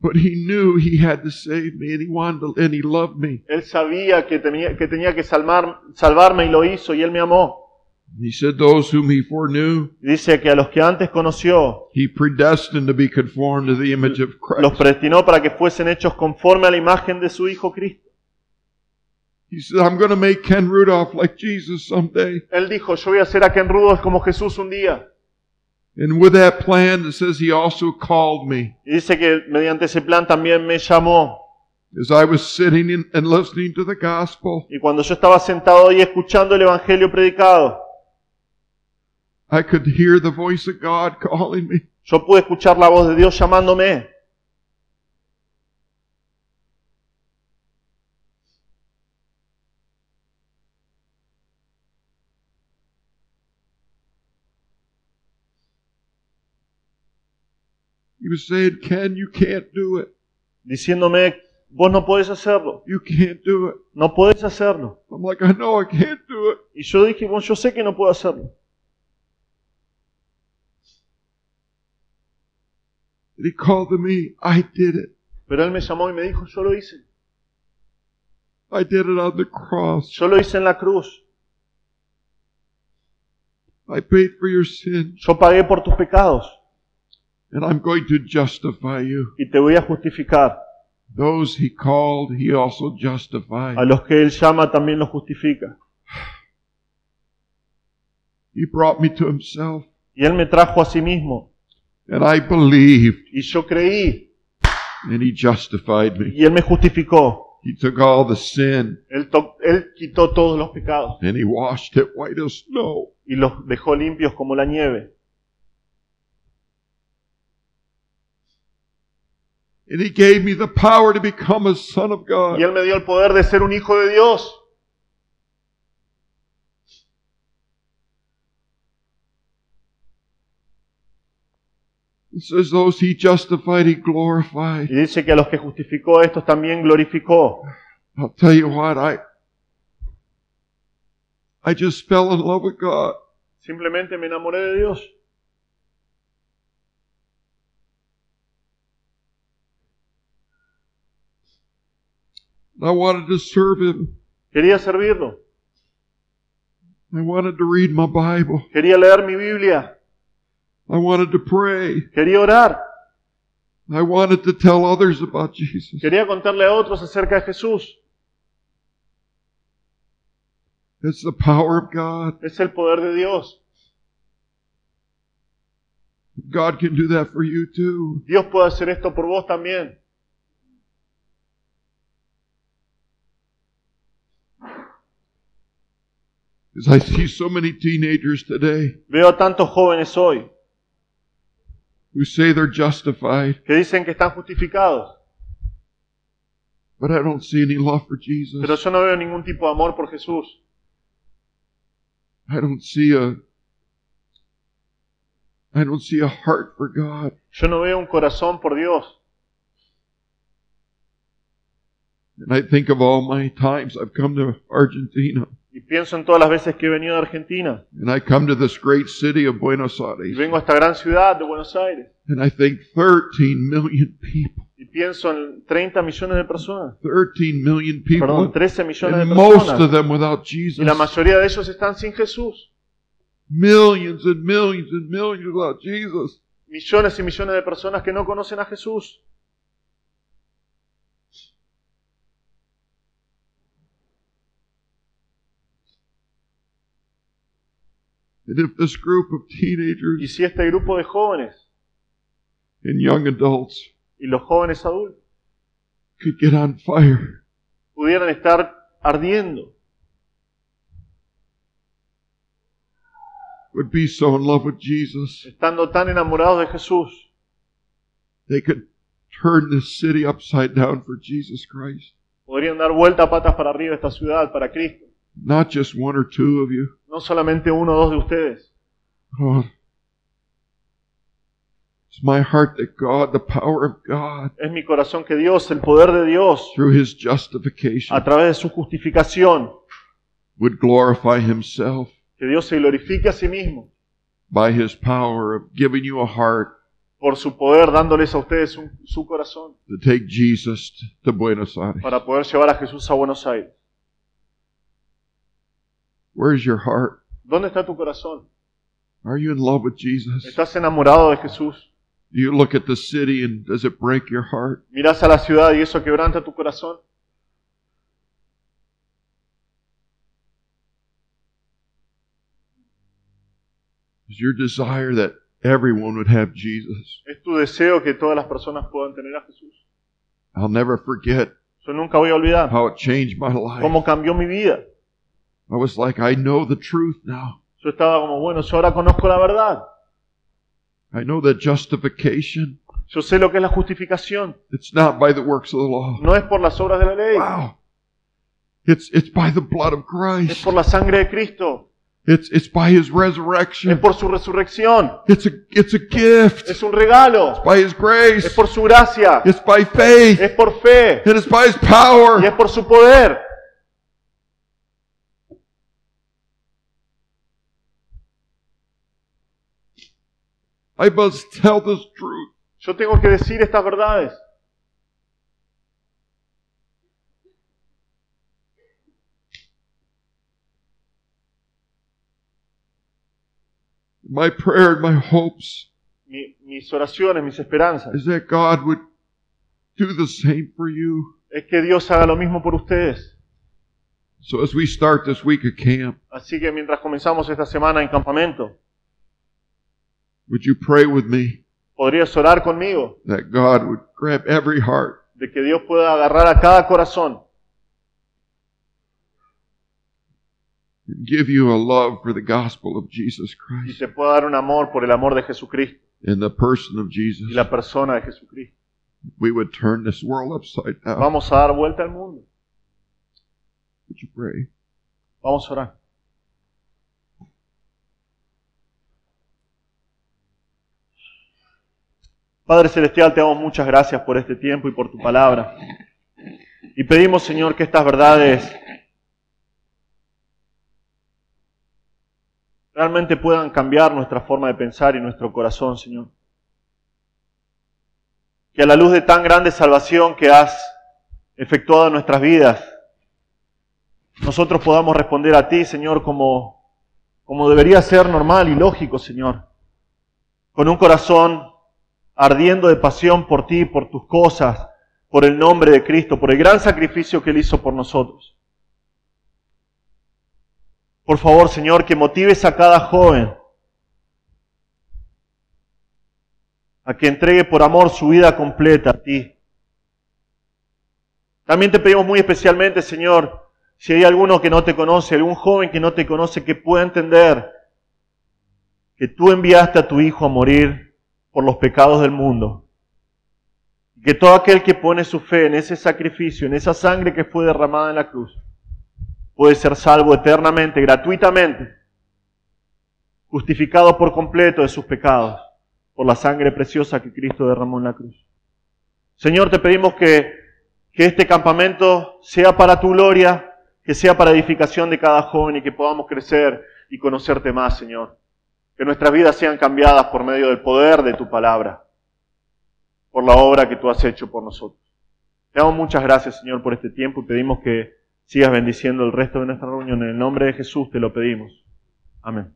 But he knew he had to save me and he wanted to, and he loved me. Él sabía que tenía que salvarme y lo hizo y Él me amó. He said those whom he foreknew, Dice que a los que antes conoció, he predestined to be conformed to the image of los Christ. predestinó para que fuesen hechos conforme a la imagen de su Hijo Cristo. He said, I'm going to make Ken Rudolph like Jesus someday. Él dijo, yo voy a hacer a Ken Rudolph como Jesús un día. And with that plan, it says he also called me. Y dice que mediante ese plan también me llamó. As I was sitting and listening to the gospel, Y cuando yo estaba sentado ahí escuchando el Evangelio predicado, I could hear the voice of God calling me. yo pude escuchar la voz de Dios llamándome. He was saying, Ken, you can't do it. Diciéndome, vos no podés hacerlo. You can't do it. No podés hacerlo. I'm like, I know I can't do it. Y yo dije, bueno, yo sé que no puedo hacerlo. And he called to me, I did it. Pero Él me llamó y me dijo, yo lo hice. I did it on the cross. Yo lo hice en la cruz. I paid for your sin. Yo pagué por tus pecados. And I'm going to justify you. Y te voy a justificar. Those he called, he also justified. A los que Él llama también los justifica. He brought me to himself. Y Él me trajo a sí mismo. And I believed. Y yo creí. And he justified me. Y Él me justificó. He took all the sin. Él quitó todos los pecados. And he washed it white as snow. Y los dejó limpios como la nieve. And he gave me the power to become a son of God. Y Él me dio el poder de ser un hijo de Dios. It says those he justified, he glorified. Y dice que a los que justificó estos también glorificó. I'll tell you what, I just fell in love with God. Simplemente me enamoré de Dios. I wanted to serve Him. Quería servirlo. I wanted to read my Bible. Quería leer mi Biblia. I wanted to pray. Quería orar. I wanted to tell others about Jesus. Quería contarle a otros acerca de Jesús. It's the power of God. Es el poder de Dios. God can do that for you too. Dios puede hacer esto por vos también. As I see so many teenagers today Veo a tantos jóvenes hoy who say they're justified, que dicen que están justificados, but I don't see any love for Jesus. pero yo no veo ningún tipo de amor por Jesús. I don't see a heart for God. Yo no veo un corazón por Dios. And I think of all my times I've come to Argentina. Y pienso en todas las veces que he venido a Argentina. And I come to this great city of Buenos Y Aires. vengo a esta gran ciudad de Buenos Aires. And I think 13 million people. Y pienso en 30 millones de personas. 13 million people. Perdón, 13 millones And de most personas. of them without Jesus. Y la mayoría de ellos están sin Jesús. Millions and millions and millions without Jesus. Millones y millones de personas que no conocen a Jesús. And if this group of Y teenagers si este grupo de jóvenes and young adults y los jóvenes adultos could get on fire, pudieran estar ardiendo, would be so in love with Jesus, estando tan enamorados de Jesús, they could turn this city upside down for Jesus Christ. podrían dar vuelta patas para arriba esta ciudad para Cristo. Not just one or two of you. No solamente uno o dos de ustedes. Oh, it's my heart that God, the power of God, Es mi corazón que Dios, el poder de Dios, through His justification, a través de su justificación, would glorify Himself que Dios se glorifique a sí mismo by His power of giving you a heart por su poder, dándoles a ustedes su corazón to take Jesus to Buenos Aires. para poder llevar a Jesús a Buenos Aires. Where's your heart? ¿Dónde está tu corazón? Are you in love with Jesus? ¿Estás enamorado de Jesús? Do you look at the city and does it break your heart? ¿Mirás a la ciudad y eso quebranta tu corazón? Is your desire that everyone would have Jesus? ¿Es tu deseo que todas las personas puedan tener a Jesús? I'll never forget Yo nunca voy a olvidar how it changed my life. cómo cambió mi vida. I was like, I know the truth now. Yo estaba como, bueno, yo ahora conozco la verdad. I know that justification, Yo sé lo que es la justificación. it's not by the works of the law. No es por las obras de la ley. Wow. It's by the blood of Es Christ. por la sangre de Cristo. It's by His Es resurrection. por su resurrección. It's a gift. Es un regalo. By His Es grace. por su gracia. It's by faith. Es por fe. And it's by His Y power. es por su poder. I must tell this truth. Yo tengo que decir estas verdades. My prayer and my hopes Mis oraciones, mis esperanzas, is that God would do the same for you. es que Dios haga lo mismo por ustedes. So as we start this week of camp, Así que mientras comenzamos esta semana en campamento, would you pray with me podrías orar conmigo that God would grab every heart de que Dios pueda agarrar a cada corazón and give you a love for the gospel of Jesus y Christ te pueda dar un amor por el amor de Jesucristo in the person of y Jesus. la persona de Jesucristo. We would turn this world upside down. Vamos a dar vuelta al mundo. Would you pray? Vamos a orar. Padre Celestial, te damos muchas gracias por este tiempo y por tu palabra. Y pedimos, Señor, que estas verdades realmente puedan cambiar nuestra forma de pensar y nuestro corazón, Señor. Que a la luz de tan grande salvación que has efectuado en nuestras vidas, nosotros podamos responder a ti, Señor, como debería ser normal y lógico, Señor. Con un corazón ardiendo de pasión por ti, por tus cosas, por el nombre de Cristo, por el gran sacrificio que Él hizo por nosotros. Por favor, Señor, que motives a cada joven a que entregue por amor su vida completa a ti. También te pedimos muy especialmente, Señor, si hay alguno que no te conoce, algún joven que no te conoce, que pueda entender que tú enviaste a tu Hijo a morir por los pecados del mundo. Y que todo aquel que pone su fe en ese sacrificio, en esa sangre que fue derramada en la cruz, puede ser salvo eternamente, gratuitamente, justificado por completo de sus pecados, por la sangre preciosa que Cristo derramó en la cruz. Señor, te pedimos que este campamento sea para tu gloria, que sea para edificación de cada joven y que podamos crecer y conocerte más, Señor. Que nuestras vidas sean cambiadas por medio del poder de tu palabra, por la obra que tú has hecho por nosotros. Te damos muchas gracias, Señor, por este tiempo y pedimos que sigas bendiciendo el resto de nuestra reunión. En el nombre de Jesús te lo pedimos. Amén.